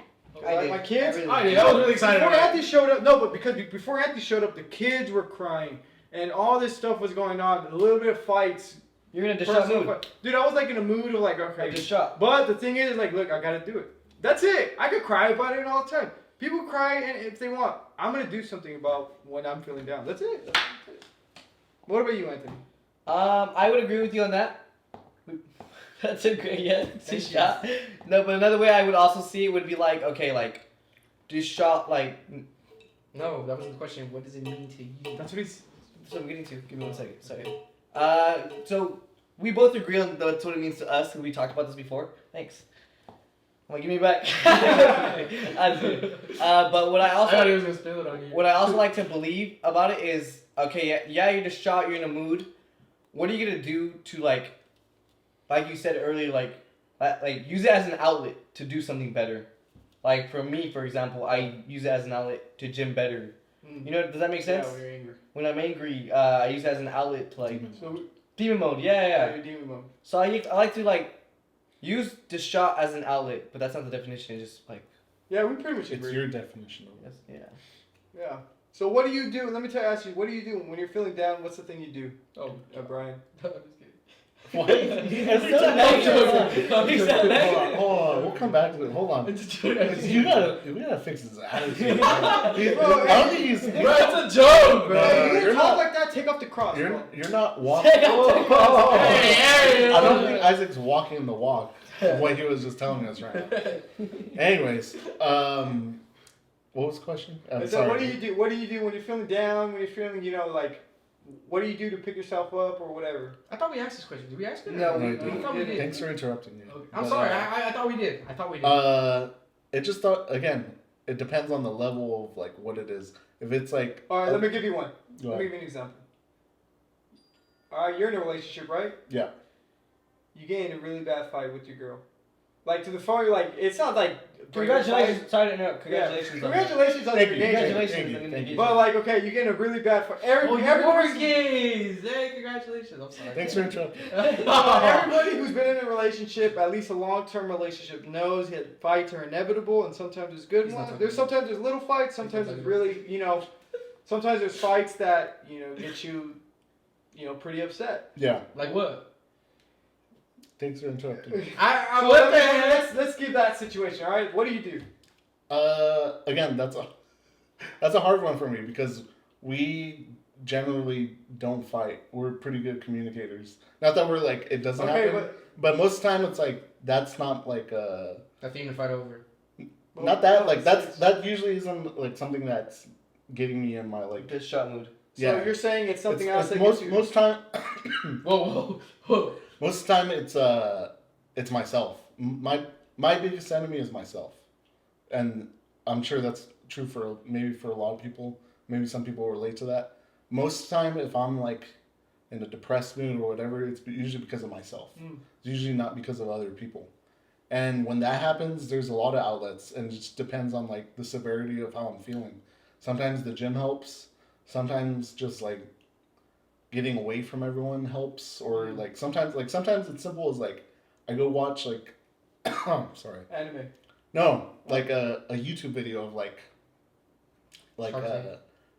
I did. My kids. I I did. I was really excited Before about it. Anthony showed up, no, but because before Anthony showed up, the kids were crying and all this stuff was going on. A little bit of fights. You're in a distraught personal mood. fight. Dude, I was like in a mood of like, okay. Like distraught. But the thing is, like, look, I gotta do it. That's it. I could cry about it all the time. People cry and if they want. I'm gonna do something about when I'm feeling down. That's it. That's it. What about you, Anthony? I would agree with you on that. That's a great, yeah, it's a Thank you. shot. No, but another way I would also see it would be like, okay, like, distraught, like, No, that was the question. What does it mean to you? That's what he's. so I'm getting to. Give me 1 second. Sorry. So we both agree on that's what it means to us. We talked about this before. Thanks. Well, give me back. But what I I also thought he was gonna spill it on you. what I also like to believe about it is, okay, yeah, you're distraught, you're in a mood. What are you gonna do to like you said earlier, like use it as an outlet to do something better. Like for me, for example, I use it as an outlet to gym better. You know, does that make sense? Yeah, when you're angry. When I'm angry, I use it as an outlet to like So demon mode. Yeah. you're demon mode. So I like to like use distraught as an outlet, but that's not the definition. It's just like Yeah, we pretty much It's agree. your definition of it. yes, yeah. Yeah. So what do you do? Let me ask you. What do you do when you're feeling down? What's the thing you do, Oh, Brian? I'm just kidding. What? It's so negative. I'm He's joking. so Hold negative. on, we'll come back to it. Hold on. It's a joke. We gotta fix his attitude. Bro, I don't think he's. Bro, it's a joke, bro. Hey, you're you talk not- like that. Take off the cross. You're not walking. Take out the cross. Hey, I don't think Isaac's walking the walk of what he was just telling us right now. Anyways, what was the question? I'm So sorry. what do you do? What do you do when you're feeling down? When you're feeling, like, what do you do to pick yourself up or whatever? I thought we asked this question. Did we ask it? No, No, we we I thought we did. Thanks for interrupting me. Okay. I'm But, sorry. I thought we did. I thought we did. It just thought again. It depends on the level of like what it is. If it's like, All right, let me give you one. Go Let me ahead. give you an example. All right, you're in a relationship, right? Yeah. You get in a really bad fight with your girl. Like to the point, like it's not like Congratulations. Sorry to interrupt. Congratulations. Congratulations. Congratulations on Thank your you. engagement. Congratulations. Thank on you, the thank you. engagement. But like, okay, you get in a really bad fight. Oh, Every you're person, gays. Hey, congratulations. I'm sorry. Thanks for interrupting. everybody who's been in a relationship, at least a long-term relationship, knows that fights are inevitable, and sometimes there's good He's not ones. talking There's about sometimes there's little fights. Sometimes it's really, sometimes there's fights that get you, pretty upset. Yeah. Like what? Thanks for interrupting. So What the heck? let's give that situation. All right, what do you do? Again, that's a hard one for me because we generally don't fight. We're pretty good communicators. Not that we're like it doesn't Okay, happen, but most of the time it's like that's not like A thing to fight over. not that like that usually isn't like something that's getting me in my like Distraught mood. So yeah. you're saying it's something else that most gets you. most time Whoa. most of the time it's myself. My biggest enemy is myself, and I'm sure that's true for a lot of people. Maybe some people relate to that. Most of the time, if I'm like in a depressed mood or whatever, it's usually because of myself. It's usually not because of other people. And when that happens, there's a lot of outlets, and it just depends on like the severity of how I'm feeling. Sometimes the gym helps. Sometimes just like getting away from everyone helps, or like sometimes it's simple as like I go watch like sorry. Anime. No, like a YouTube video of like like Shark Tank.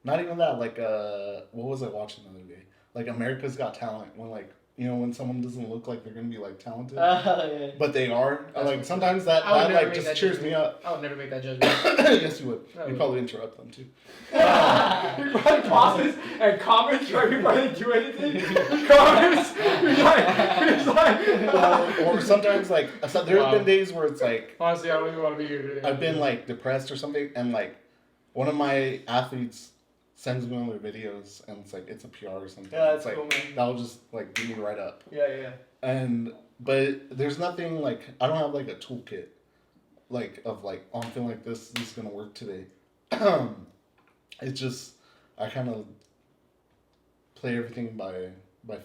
not even that, like what was I watching the other day? Like America's Got Talent, when like when someone doesn't look like they're gonna be like talented, Yeah. but they are. That's Like what- sometimes that I would never like make just that cheers me judgment. up. I would never make that judgment. Yes, you would. I You'd would. probably interrupt them too. You probably pauses and comments right before they do anything. Comments. He's like, Or sometimes like there's Wow. been days where it's like Honestly, I don't even want to be here today. I've been like depressed or something, and like one of my athletes sends me one of their videos, and it's like it's a PR or something. Yeah, that's it's like cool, man. that'll just like get me right up. Yeah. But there's nothing like I don't have like a toolkit, like of like I'm feeling like this is gonna work today. It's just I kind of play everything by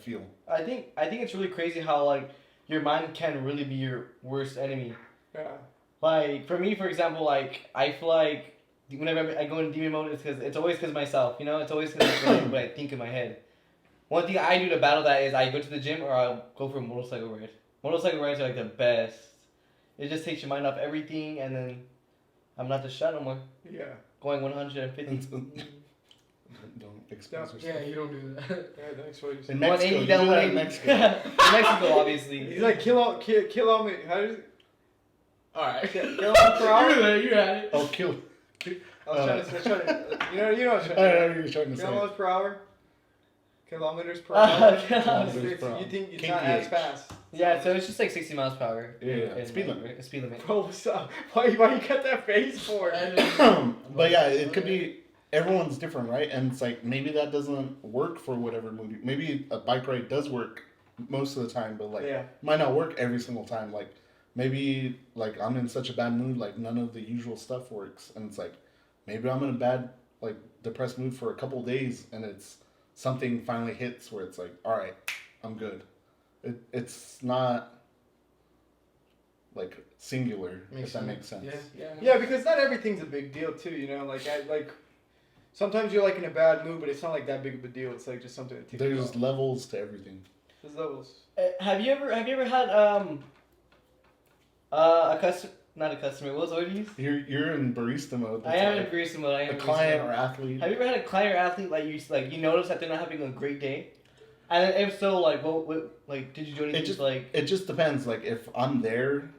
feel. I think it's really crazy how like your mind can really be your worst enemy. yeah. Like for me, for example, like I feel like whenever I go in demon mode, it's always because myself. It's always because what I think in my head. One thing I do to battle that is I go to the gym or I'll go for a motorcycle ride. Motorcycle rides are like the best. It just takes your mind off everything, and then I'm not the shot no more. Yeah. Going 150. Don't expose yourself. Yeah, you don't do that. Yeah, that's what you said. In Mexico, 180 you down do that in 180. Mexico. Mexico, obviously. He's like kill on me. How does it? Alright. Kill on per hour. You had it. Oh, kill. I was trying to. You know what I was I trying know to. what you're trying to say. Kilometers per hour. Kilometers per hour. Kilometers per hour. You think it's not as KPH. fast? Yeah, so it's just like 60 miles per hour. Yeah. Speed limit. Speed limit. Bro, what's up? Why you got that face for? But yeah, it could be everyone's different, right? And it's like maybe that doesn't work for whatever movie. Maybe a bike ride does work most of the time, but like Yeah. might not work every single time. Like maybe like I'm in such a bad mood, like none of the usual stuff works, and it's like maybe I'm in a bad like depressed mood for a couple of days, and it's something finally hits where it's like, all right, I'm good. It's not like singular, if that makes sense. Yeah, because not everything's a big deal too. Like sometimes you're like in a bad mood, but it's not like that big of a deal. It's like just something that takes you There's off. levels to everything. There's levels. Have you ever had a customer? Not a customer. What was the word you used? You're in barista mode. I am in barista mode. I am a in barista client mode. or athlete. Have you ever had a client or athlete you notice that they're not having a great day? And then if so, like what like did you do anything It just depends. Like if I'm there,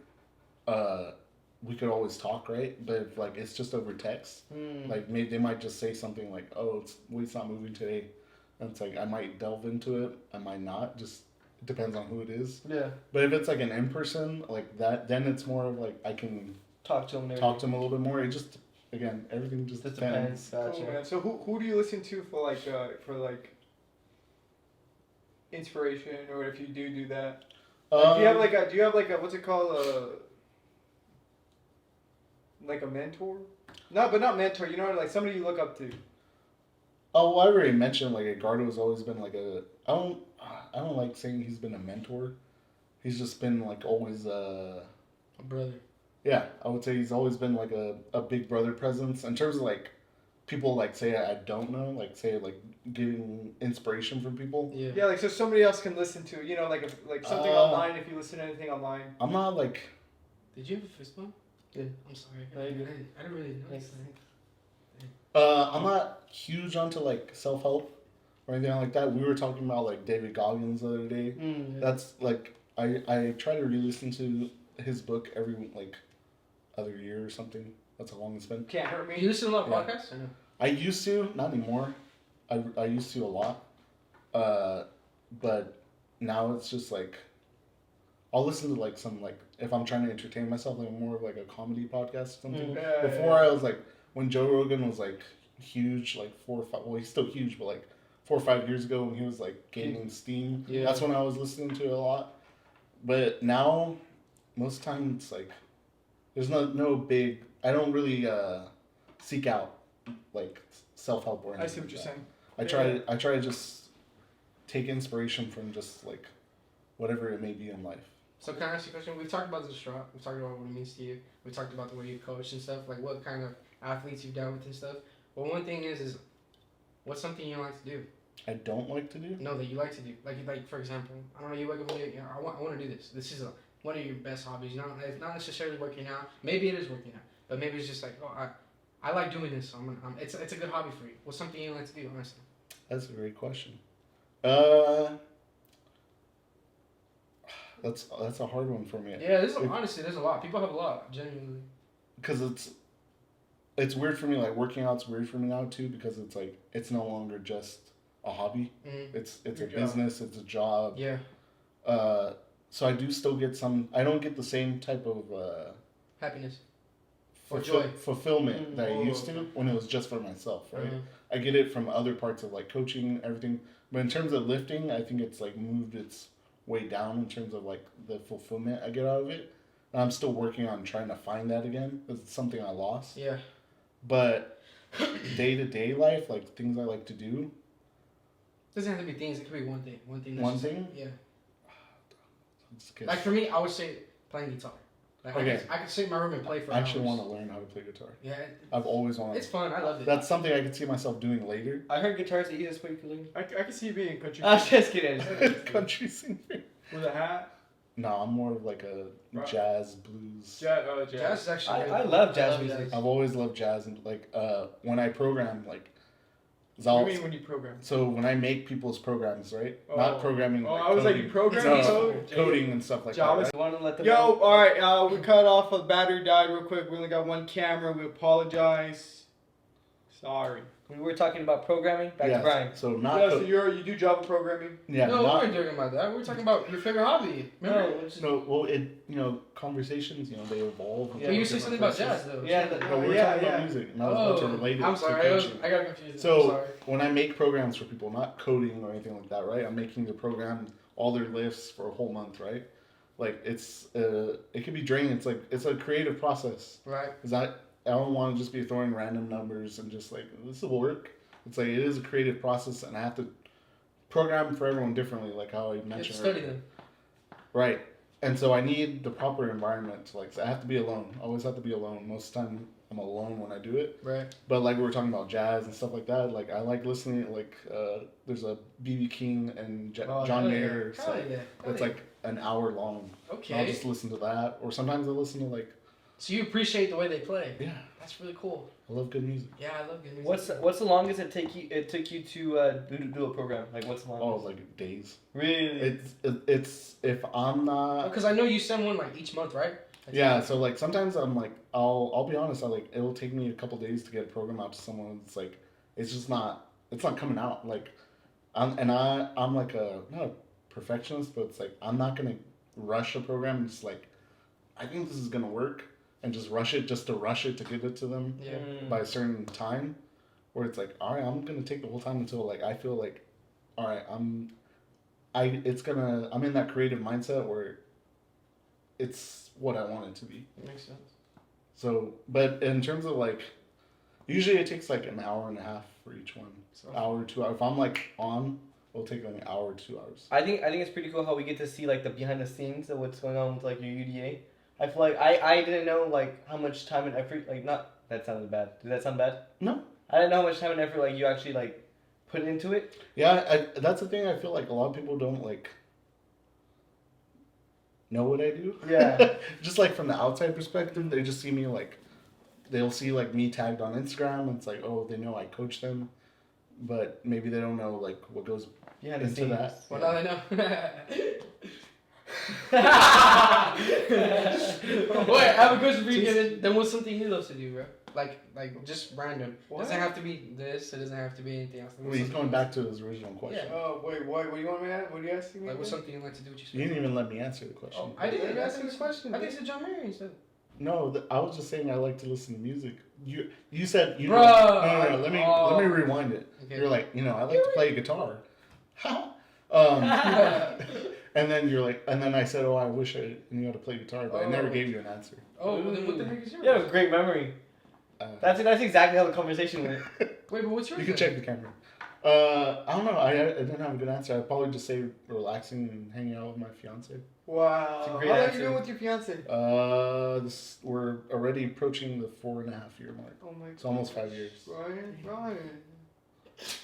we could always talk, right? But if like it's just over text, like maybe they might just say something like, "Oh, it's not moving today," and it's like I might delve into it, I might not. Just it depends on who it is. Yeah. But if it's like an in person like that, then it's more of like I can Talk to them. And talk to them a little bit more. It just again everything just depends. Gotcha. Cool, man. So who do you listen to for inspiration, or if you do that? Do you have like a what's it called like a mentor? No, but not mentor. You know, like somebody you look up to. Oh, well, I already mentioned like Edgardo's always been like I don't like saying he's been a mentor. He's just been like always A brother. yeah, I would say he's always been like a big brother presence in terms of like people like say I don't know, like say like giving inspiration from people. Yeah. Yeah, like so somebody else can listen to. You know, like something online. If you listen to anything online. I'm not like Did you have a fist bump? Yeah. I'm sorry. No, you're good. I didn't really notice. I'm not huge onto like self-help or anything like that. We were talking about like David Goggins the other day. Yeah. That's like I try to re-listen to his book every like other year or something. That's how long it's been. Can't hurt You me. listen to a lot of Yeah. podcasts? Or no? I used to, not anymore. I used to a lot. But now it's just like I'll listen to like some like if I'm trying to entertain myself, like more of like a comedy podcast or something. Yeah, Before I was like when Joe Rogan was like huge, like 4 or 5. Well, he's still huge, but like 4 or 5 years ago when he was like gaining steam. Yeah. That's when I was listening to it a lot. But now, most of the time it's like there's no big. I don't really seek out like self help or anything. I see what you're like saying. I try to just take inspiration from just like whatever it may be in life. So can I ask you a question? We've talked about the DSTRAUGHT. We've talked about what it means to you. We talked about the way you coach and stuff, like what kind of athletes you've dealt with and stuff. But one thing is what's something you like to do? I don't like to do. No, that you like to do. Like for example, I don't know. You wake up and you know, I want to do this. This is one of your best hobbies. Not necessarily working out. Maybe it is working out, but maybe it's just like I like doing this. So it's a good hobby for you. What's something you like to do, honestly? That's a great question. That's a hard one for me. Yeah, honestly, there's a lot. People have a lot, genuinely. Because it's weird for me. Like working out's weird for me now too, because it's like it's no longer just a hobby. Mm-hmm. It's a business. It's a job. Yeah. So I do still get some. I don't get the same type of Happiness. Or joy. Fulfillment that I used to when it was just for myself, right? I get it from other parts of like coaching and everything, but in terms of lifting, I think it's like moved its way down in terms of like the fulfillment I get out of it. And I'm still working on trying to find that again. It's something I lost. Yeah. But day-to-day life, like things I like to do. Doesn't have to be things. It could be one thing. One thing. One thing? Yeah. Like for me, I would say playing guitar. Like Okay. I could sit in my room and play for I actually hours. want to learn how to play guitar. Yeah. I've always wanted. It's fun. I love it. That's something I could see myself doing later. I heard guitar's the easiest way you can learn. I can see you being a country. I'm just kidding. Country singer. With a hat. No, I'm more of like a jazz, blues. Jazz is actually. I love jazz music. I've always loved jazz, and like when I program, like What do you mean when you program? So when I make people's programs, right? Not programming. Oh, like I was coding. like, you program coding and stuff like Java. that. You want to let them Yo, know? all right. We cut off. The battery died real quick. We only got one camera. We apologize. Sorry. We were talking about programming. Back to Bryan. So not. Yeah, so you do Java programming. Yeah. No, not, we weren't talking about that. We were talking about your favorite hobby. Remember? No. Well, conversations. They evolve. Yeah, But you said something about jazz though. Yeah. No, we're talking about music, and I was about to relate it I'm to sorry. coaching. I got confused. So I'm sorry. when I make programs for people, not coding or anything like that, right? I'm making the program, all their lifts for a whole month, right? Like it could be draining. It's a creative process. Right. I don't want to just be throwing random numbers and just like this will work. It's like it is a creative process, and I have to program for everyone differently, like how I mentioned. You have to study them. Right. And so I need the proper environment to I have to be alone. I always have to be alone. Most of the time I'm alone when I do it. Right. But like we were talking about jazz and stuff like that, like I like listening, there's a B.B. King and John Mayer. Hell yeah. It's like an hour long. Okay. I'll just listen to that. Or sometimes I listen to like. So you appreciate the way they play. Yeah. That's really cool. I love good music. Yeah, I love good music. What's the longest it took you to do a program? Like what's the longest? Oh, like days. Really? It's if I'm not. Because I know you send one like each month, right? Yeah, so like sometimes I'm like I'll be honest, it'll take me a couple days to get a program out to someone. It's like it's not coming out. Like I'm like not a perfectionist, but it's like I'm not gonna rush a program and just like I think this is gonna work and just rush it to give it to them by a certain time. Where it's like, all right, I'm gonna take the whole time until like I feel like, all right, I'm in that creative mindset where it's what I want it to be. That makes sense. So, but in terms of like, usually it takes like an hour and a half for each one. So hour, 2 hours. If I'm like on, it'll take like an hour, 2 hours. I think it's pretty cool how we get to see like the behind the scenes of what's going on with like your UDA. I feel like I didn't know like how much time and effort that sounded bad. Did that sound bad? No. I didn't know how much time and effort like you actually like put into it. Yeah, that's the thing. I feel like a lot of people don't like know what I do. Yeah. Just like from the outside perspective, they just see me like, they'll see like me tagged on Instagram, and it's like, oh, they know I coach them, but maybe they don't know like what goes into that. Well, now they know. Wait, I have a question for you, Kevin. Then what's something he loves to do, bro? Like just random. It doesn't have to be this. It doesn't have to be anything else. Well, he's going back to his original question. Yeah. Oh wait, what do you want me to ask? What are you asking me? Like what's something you like to do with your You didn't even let me answer the question. Oh, I did. Ask me this question. I think it's John Mayer instead. No, I was just saying I like to listen to music. You said you. Bro, No. Let me rewind it. Okay. You're like, I like to play guitar. And then you're like, and then I said, oh, I wish I knew how to play guitar, but I never gave you an answer. Oh, well, then what the heck is yours? You have a great memory. That's exactly how the conversation went. Wait, but what's yours? You can check the camera. I don't know. I didn't have a good answer. I'd probably just say relaxing and hanging out with my fiance. Wow. It's a How great long are answer. you doing with your fiance? We're already approaching the 4.5 year mark. Oh my god. It's almost 5 years. Ryan.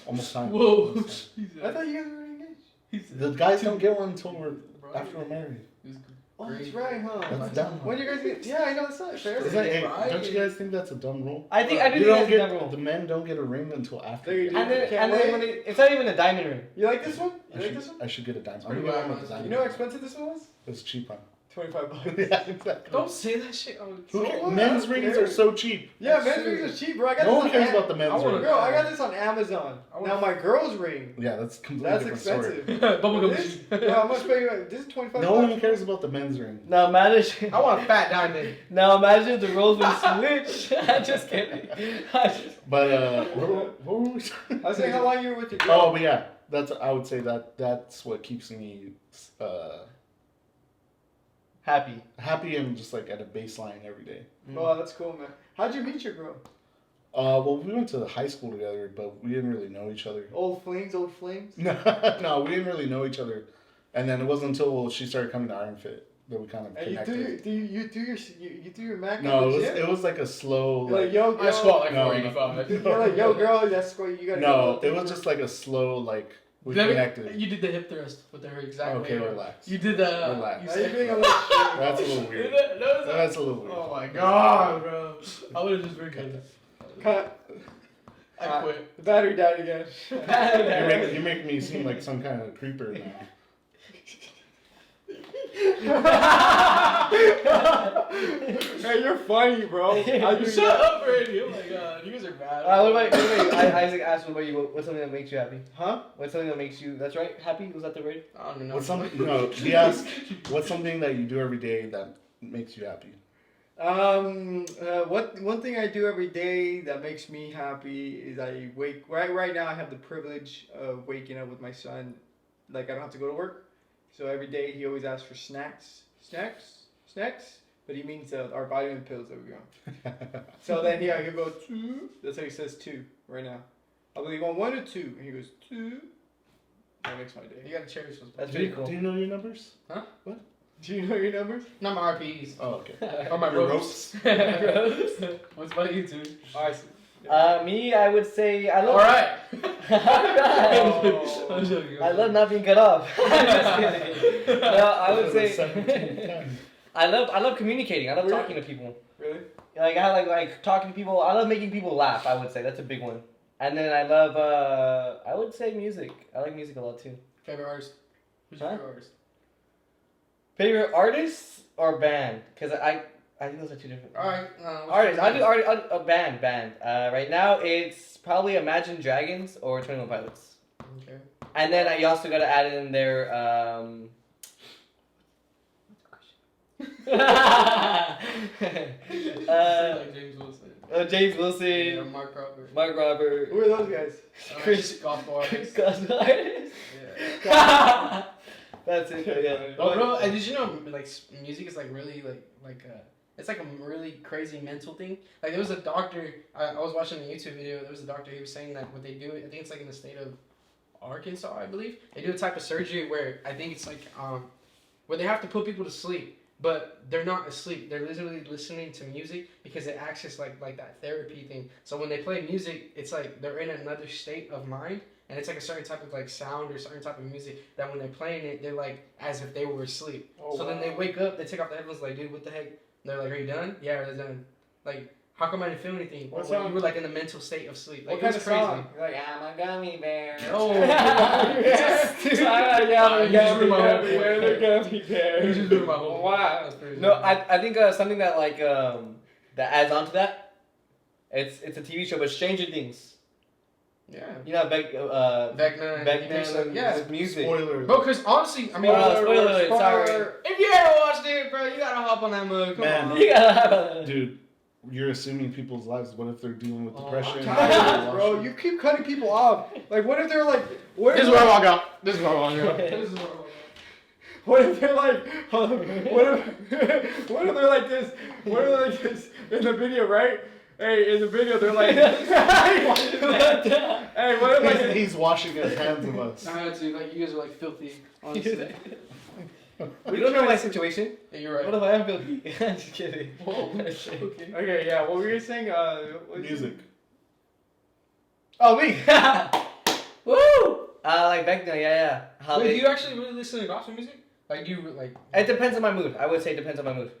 Almost time. Whoa. Almost time. I thought you guys were engaged. The guys don't get one until after we're married. Oh, that's right, huh? That's dumb. When you guys get? Yeah, I know that's not fair. Is that, hey, don't you guys think that's a dumb rule? I do You think don't that's a get dumb rule. the men don't get a ring until after. They the do. game. And then, Can't when wait. it's not even a diamond ring. You like this one? I You like should, this one? I should get a diamond. I'm pretty gonna bad, go with the honestly. diamond. You know how expensive this one was? It's cheap, huh? $25. Yeah, exactly. Don't say that shit. Oh, Who So cares? what? Men's I don't rings care. are so cheap. Yeah, That's men's true. rings are cheap, bro. I got No this one on cares Am- about the men's ring. Bro, I got this on Amazon. I Now my girl's ring. Yeah, that's a completely That's different story. expensive. Bubblegum This? cheap. Yo, how much pay you? This is $25. No one cares about the men's ring. Now imagine. I want a fat diamond. Now imagine if the roles would switch. I'm just kidding. But what were we talking I was saying how long you were with your girl. Oh, but yeah, I would say that's what keeps me Happy. and just like at a baseline every day. Oh, that's cool, man. How'd you meet your girl? Well, we went to high school together, but we didn't really know each other. Old flames. No, we didn't really know each other, and then it wasn't until she started coming to Iron Fit that we kind of And connected. you do your Mac? No, at the it gym? was like a slow. You're like, yo, girl. I squat like No, 485. You're like, yo, girl, that's what you gotta No, go. it was just like a slow like we Then connected. You did the hip thrust with her exactly. Okay, relax. You did the. Relax. You Now you're said, being a little shit. That's a little weird. That's a little weird. Oh my god, bro. I would have just been good. Cut. I quit. The battery died again. You make me seem like some kind of creeper now. Hey, you're funny, bro. I do Shut up already. Oh my god. You guys are bad. What about you? Isaac asked what about you. What's something that makes you happy? Huh? What's something that makes you? That's right. Happy? Was that the word? I don't know. What's something? No, he asked, what's something that you do every day that makes you happy? One thing I do every day that makes me happy is I wake. Right now, I have the privilege of waking up with my son. Like I don't have to go to work, so every day he always asks for snacks. But he means our vitamin pills that we go. So then he'll go 2. That's how he says 2 right now. I'll be going 1 or 2, and he goes 2. That makes my day. You gotta cherish those. That's Do pretty you, cool. do you know your numbers? Do you know your numbers? Not my RPEs. Oh, okay. Or my Your ropes. Ropes. What's about you two? Alright. Me, I would say I love. Alright. Oh. I'm joking. I love not being cut off. Just kidding. No, I would say 17-10. I love communicating. I love Really? talking to people. Really? Like I like talking to people. I love making people laugh. I would say that's a big one. And then I love. I would say music. I like music a lot too. Favorite artist? Who's your Huh? favorite artist? Favorite artist or band? Because I think those are two different. Alright. Artist. I do artist. A band. Right now it's probably Imagine Dragons or 21 Pilots. Okay. And then you also gotta add in there. Like James Wilson. James Wilson, Yeah, Mark Robert. Mark Robert, Who are those guys? Chris- Golf artist. Cosmo artist. Yeah. That's it. Yeah. Oh, bro, and did you know like music is like really it's like a really crazy mental thing. Like there was a doctor I was watching a YouTube video. There was a doctor. He was saying that what they do. I think it's like in the state of Arkansas, I believe. They do a type of surgery where I think it's like where they have to put people to sleep, but they're not asleep. They're literally listening to music because it acts as like that therapy thing. So when they play music, it's like they're in another state of mind. And it's like a certain type of like sound or certain type of music that when they're playing it, they're like as if they were asleep. Oh, so then they wake up, they take off the headphones, like, dude, what the heck? And they're like, are you done? Yeah, they're done. Like, how come I didn't feel anything? What Well, song? you were like in the mental state of sleep. Like, What kind it of was crazy. song? You're like, I'm a gummy bear. Oh, I'm a gummy bear. Where the gummy you bear? just blew my whole. Wow. That's crazy. No, I think something that like that adds on to that. It's a TV show, but Stranger Things. Yeah. You know, Vecna. Yeah. with music. Spoiler. Bro, because honestly, I mean, Spoiler alert, sorry. if you ever watched it, bro, you gotta hop on that mug. Come Man. on. You gotta have a. Dude, you're assuming people's lives. What if they're dealing with Oh, depression? God, bro, you keep cutting people off. Like, what if they're like, what This if is where I walk out. This is where I walk out. what if they're like, what if they're like this? What if they're like this in the video, right? Hey, in the video they're like, hey, what if like, He's washing his hands of us. I had to, like, you guys are like filthy, honestly. You don't know my situation. Yeah, you're right. What if I am filthy? I'm just kidding. Whoa, okay. okay, yeah, what were you saying? What is Music. Oh, me. Woo! Like back then, yeah. How Wait, they, do you actually really listen to gospel music? Like you like. It depends on my mood. I would say it depends on my mood.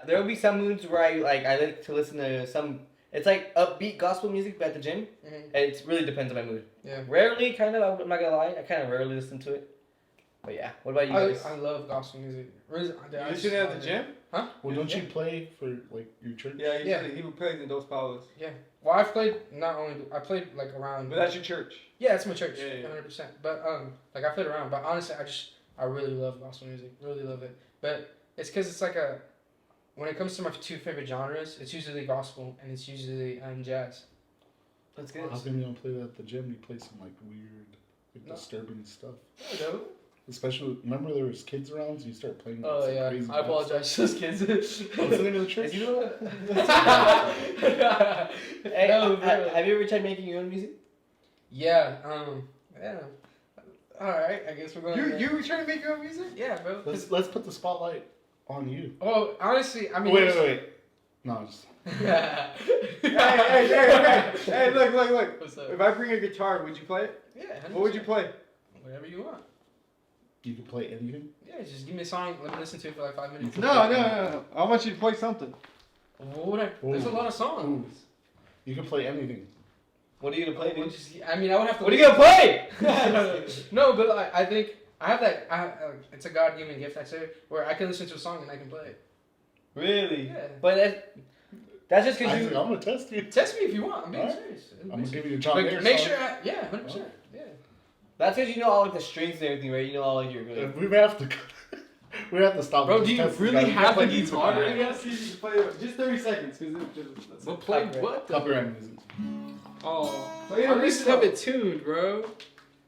There will be some moods where I like to listen to some. It's like upbeat gospel music, but at the gym, Mm-hmm. it really depends on my mood. Yeah. Rarely, kind of. I'm not gonna lie. I kind of rarely listen to it. But yeah, what about you guys? I love gospel music. You listen to it at the gym? Huh? Well, don't you play for like your church? Yeah, he plays in those powers. Yeah. Well, I've played I played like around. But that's your church. Yeah, that's my church. Yeah. 100%. But like I played around. But honestly, I really love gospel music. Really love it. But it's because it's like when it comes to my two favorite genres, it's usually gospel and it's usually jazz. That's good. How come you don't play that at the gym? You play some like weird, like, No. disturbing stuff. You know? Especially, remember there was kids around, so you start playing. Like, Oh some yeah. crazy I apologize to those kids. Listening to the church. Is you know what? Hey, Hey, no, bro. have you ever tried making your own music? Yeah. Yeah. All right. I guess we're going. You were trying to make your own music? Yeah, bro. Let's put the spotlight on you. Well, honestly, I mean. Wait. No, just Hey, look. What's up? If I bring a guitar, would you play it? Yeah. 100%. What would you play? Whatever you want. you can play anything. Yeah, just give me a song. Let me listen to it for like 5 minutes. No. I want you to play something. What would I? There's a lot of songs. You can play anything. What are you gonna play, Well, dude? just, I mean, I would have to. What are you gonna play? No, but I think I have that. It's a God-given gift, I say, where I can listen to a song and I can play it. Really? Yeah. But that's just I'm because you. gonna test you. Test me if you want. I'm being Alright. serious. I'm gonna give you a John Like, Mayer make song. sure. 100%. Yeah. That's because you know all like the strings and everything, right? You know all like your. We have to. We have to stop. Bro, and do you test this really guy. have Play the music. guitar? I gotta see if you can play it. Just 30 seconds, because But play Copyright. what? though? Copyright music. Oh. Play At least have it tuned, bro.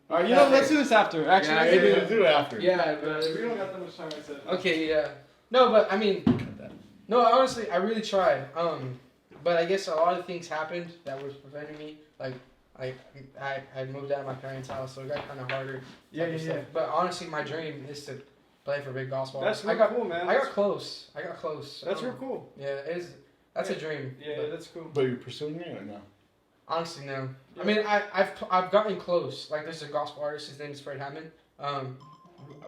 Alright, let's do this after. Actually, Yeah, let's Maybe do we'll it. do it after. Yeah, but We don't got that much time, I said. okay, yeah. No, but I mean, no, honestly, I really tried. But I guess a lot of things happened that was preventing me. Like I moved out of my parents' house, so it got kind of harder. type of stuff. But honestly, my dream is to play for big gospel. That's I real got cool, man. I got close. That's real cool. Yeah, it is. That's a dream. Yeah, but that's cool. But you're pursuing it or no? honestly, no. Yeah. I mean, I've gotten close. Like, there's a gospel artist. His name is Fred Hammond.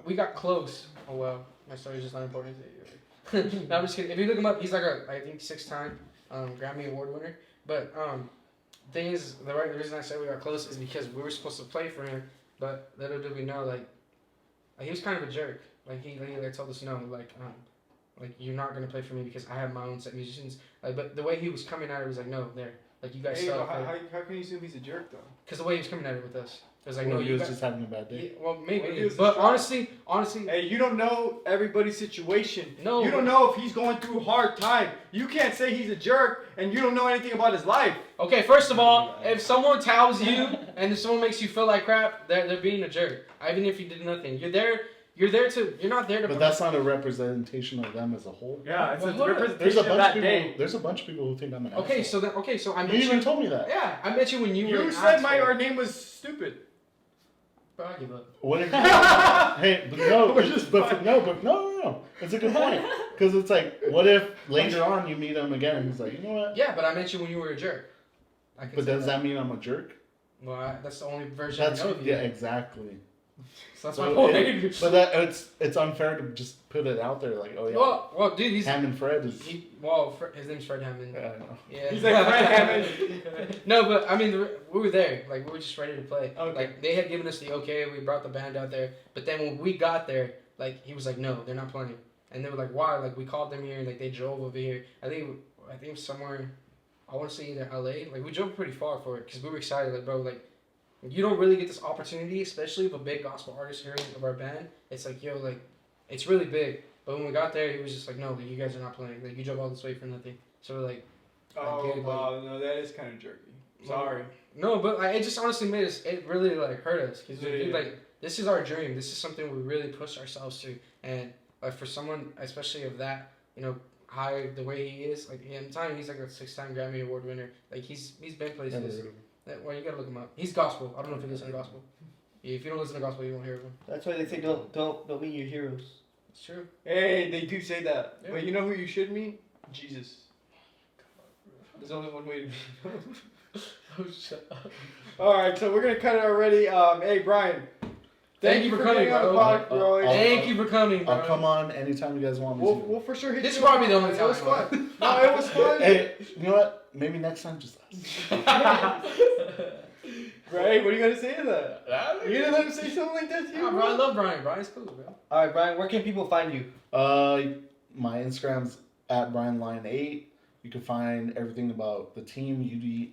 We got close. Oh well, my story's just not important to you. No, I'm just kidding. If you look him up, he's like I think 6-time Grammy Award winner. But thing is, the reason I said we got close is because we were supposed to play for him, but little did we know, like he was kind of a jerk. Like he told us no, like you're not gonna play for me because I have my own set musicians. Like, but the way he was coming at it was like, no, like you guys Hey, suck. how can you assume he's a jerk, though? Because the way he was coming at it with us, it was like, Well, no, he you was guys. just having a bad day. Yeah, well, Well, maybe. he was But just honestly, Hey, you don't know everybody's situation. No, You don't know if he's going through a hard time. You can't say he's a jerk and you don't know anything about his life. okay, first of all, if someone tells you and if someone makes you feel like crap, they're being a jerk. Even if you did nothing, you're not there to. But that's not a representation of them as a whole. Yeah, it's Well, a hold on. representation There's a of bunch that of people. day. There's a bunch of people who think I'm an Okay, asshole. so I You met even you. told me that. Yeah, I met you when you were. You an said asshole. our name was stupid. Bro, I give up. What if, hey, but no, We're just no. It's a good point because it's like, what if later on you meet him again and he's like, you know what? Yeah, but I met you when you were a jerk. I can But say does that mean I'm a jerk? Well, that's the only version That's I know of you. yeah, exactly. So that's So my point. but that it's unfair to just put it out there like, oh yeah, well, dude, he's. Ham and Fred is. His name's Fred Hammond. I don't know. Yeah. He's like Fred Hammond. No, but I mean, we were there. Like, we were just ready to play. Okay. Like, they had given us the okay. We brought the band out there. But then when we got there, like, he was like, no, they're not playing. And they were like, why? Like, we called them here. And, like, they drove over here. I think it was somewhere, I want to say either LA. Like, we drove pretty far for it because we were excited. Like, bro, like, you don't really get this opportunity, especially with a big gospel artist hearing of our band. It's like, yo, like, it's really big. But when we got there, he was just like, no, like, you guys are not playing. Like, you drove all this way for nothing. So we're like, Oh, dude, wow. No, that is kind of jerky. Sorry. no, but like, it just honestly made us. It really like hurt us because Yeah. like this is our dream. This is something we really push ourselves to, and like for someone especially of that, high the way he is, like in time he's like a 6-time Grammy Award winner. Like he's been places. Well, you gotta look him up. He's gospel. I don't know if you listen to gospel. Yeah, if you don't listen to gospel, you won't hear of him. That's why they say don't meet your heroes. It's true. Hey, they do say that. Yeah. But you know who you should meet? Jesus. There's only one way to meet him. Oh, shut up. Alright, so we're going to cut it already. Hey, Brian. Thank you for coming, being on the bro. pod, bro. Thank you for coming, bro. I'll come on anytime you guys want me to. We'll for sure hit This you is probably up. the only It was time. fun. No, it was fun. Hey, you know what? Maybe next time just us. Right? What are you gonna say to that? You gonna let him say something like that to you? Nah, bro, I love Bryan. Bryan's cool, bro. All right, Bryan. Where can people find you? My Instagram's at Bryan Lion 8. You can find everything about the team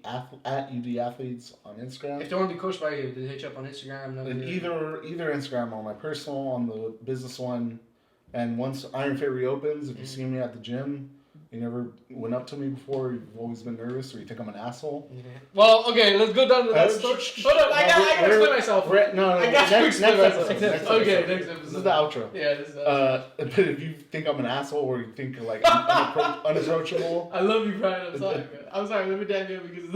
at UDAthletes on Instagram. If they want to be coached by you, they hit you up on Instagram. And either Instagram or my personal on the business one. And once Iron Fit reopens, if you see me at the gym, you never went up to me before, you've always been nervous, or you think I'm an asshole. Well, okay, let's go down to that story. Hold up, I gotta explain myself. No, I got to explain myself. Next Okay, episode. next episode. This is the outro. Yeah, this is But if you think I'm an asshole or you think like I'm unapproachable, I love you, Bryan. I'm sorry, man. I'm sorry. Let me dab you because of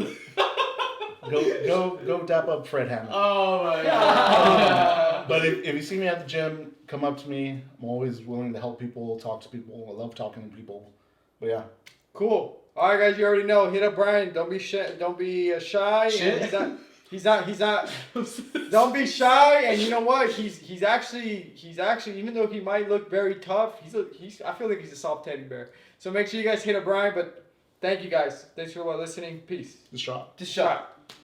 the... go dap up Fred Hammond. Oh my god. But if you see me at the gym, come up to me. I'm always willing to help people, talk to people. I love talking to people. But yeah. Cool. All right, guys. You already know. Hit up Bryan. Don't be shy. Shit. And he's not. Don't be shy. And you know what? He's actually. Even though he might look very tough, I feel like he's a soft teddy bear. So make sure you guys hit up Bryan. But thank you guys. Thanks for listening. Peace. The shot. Just shot.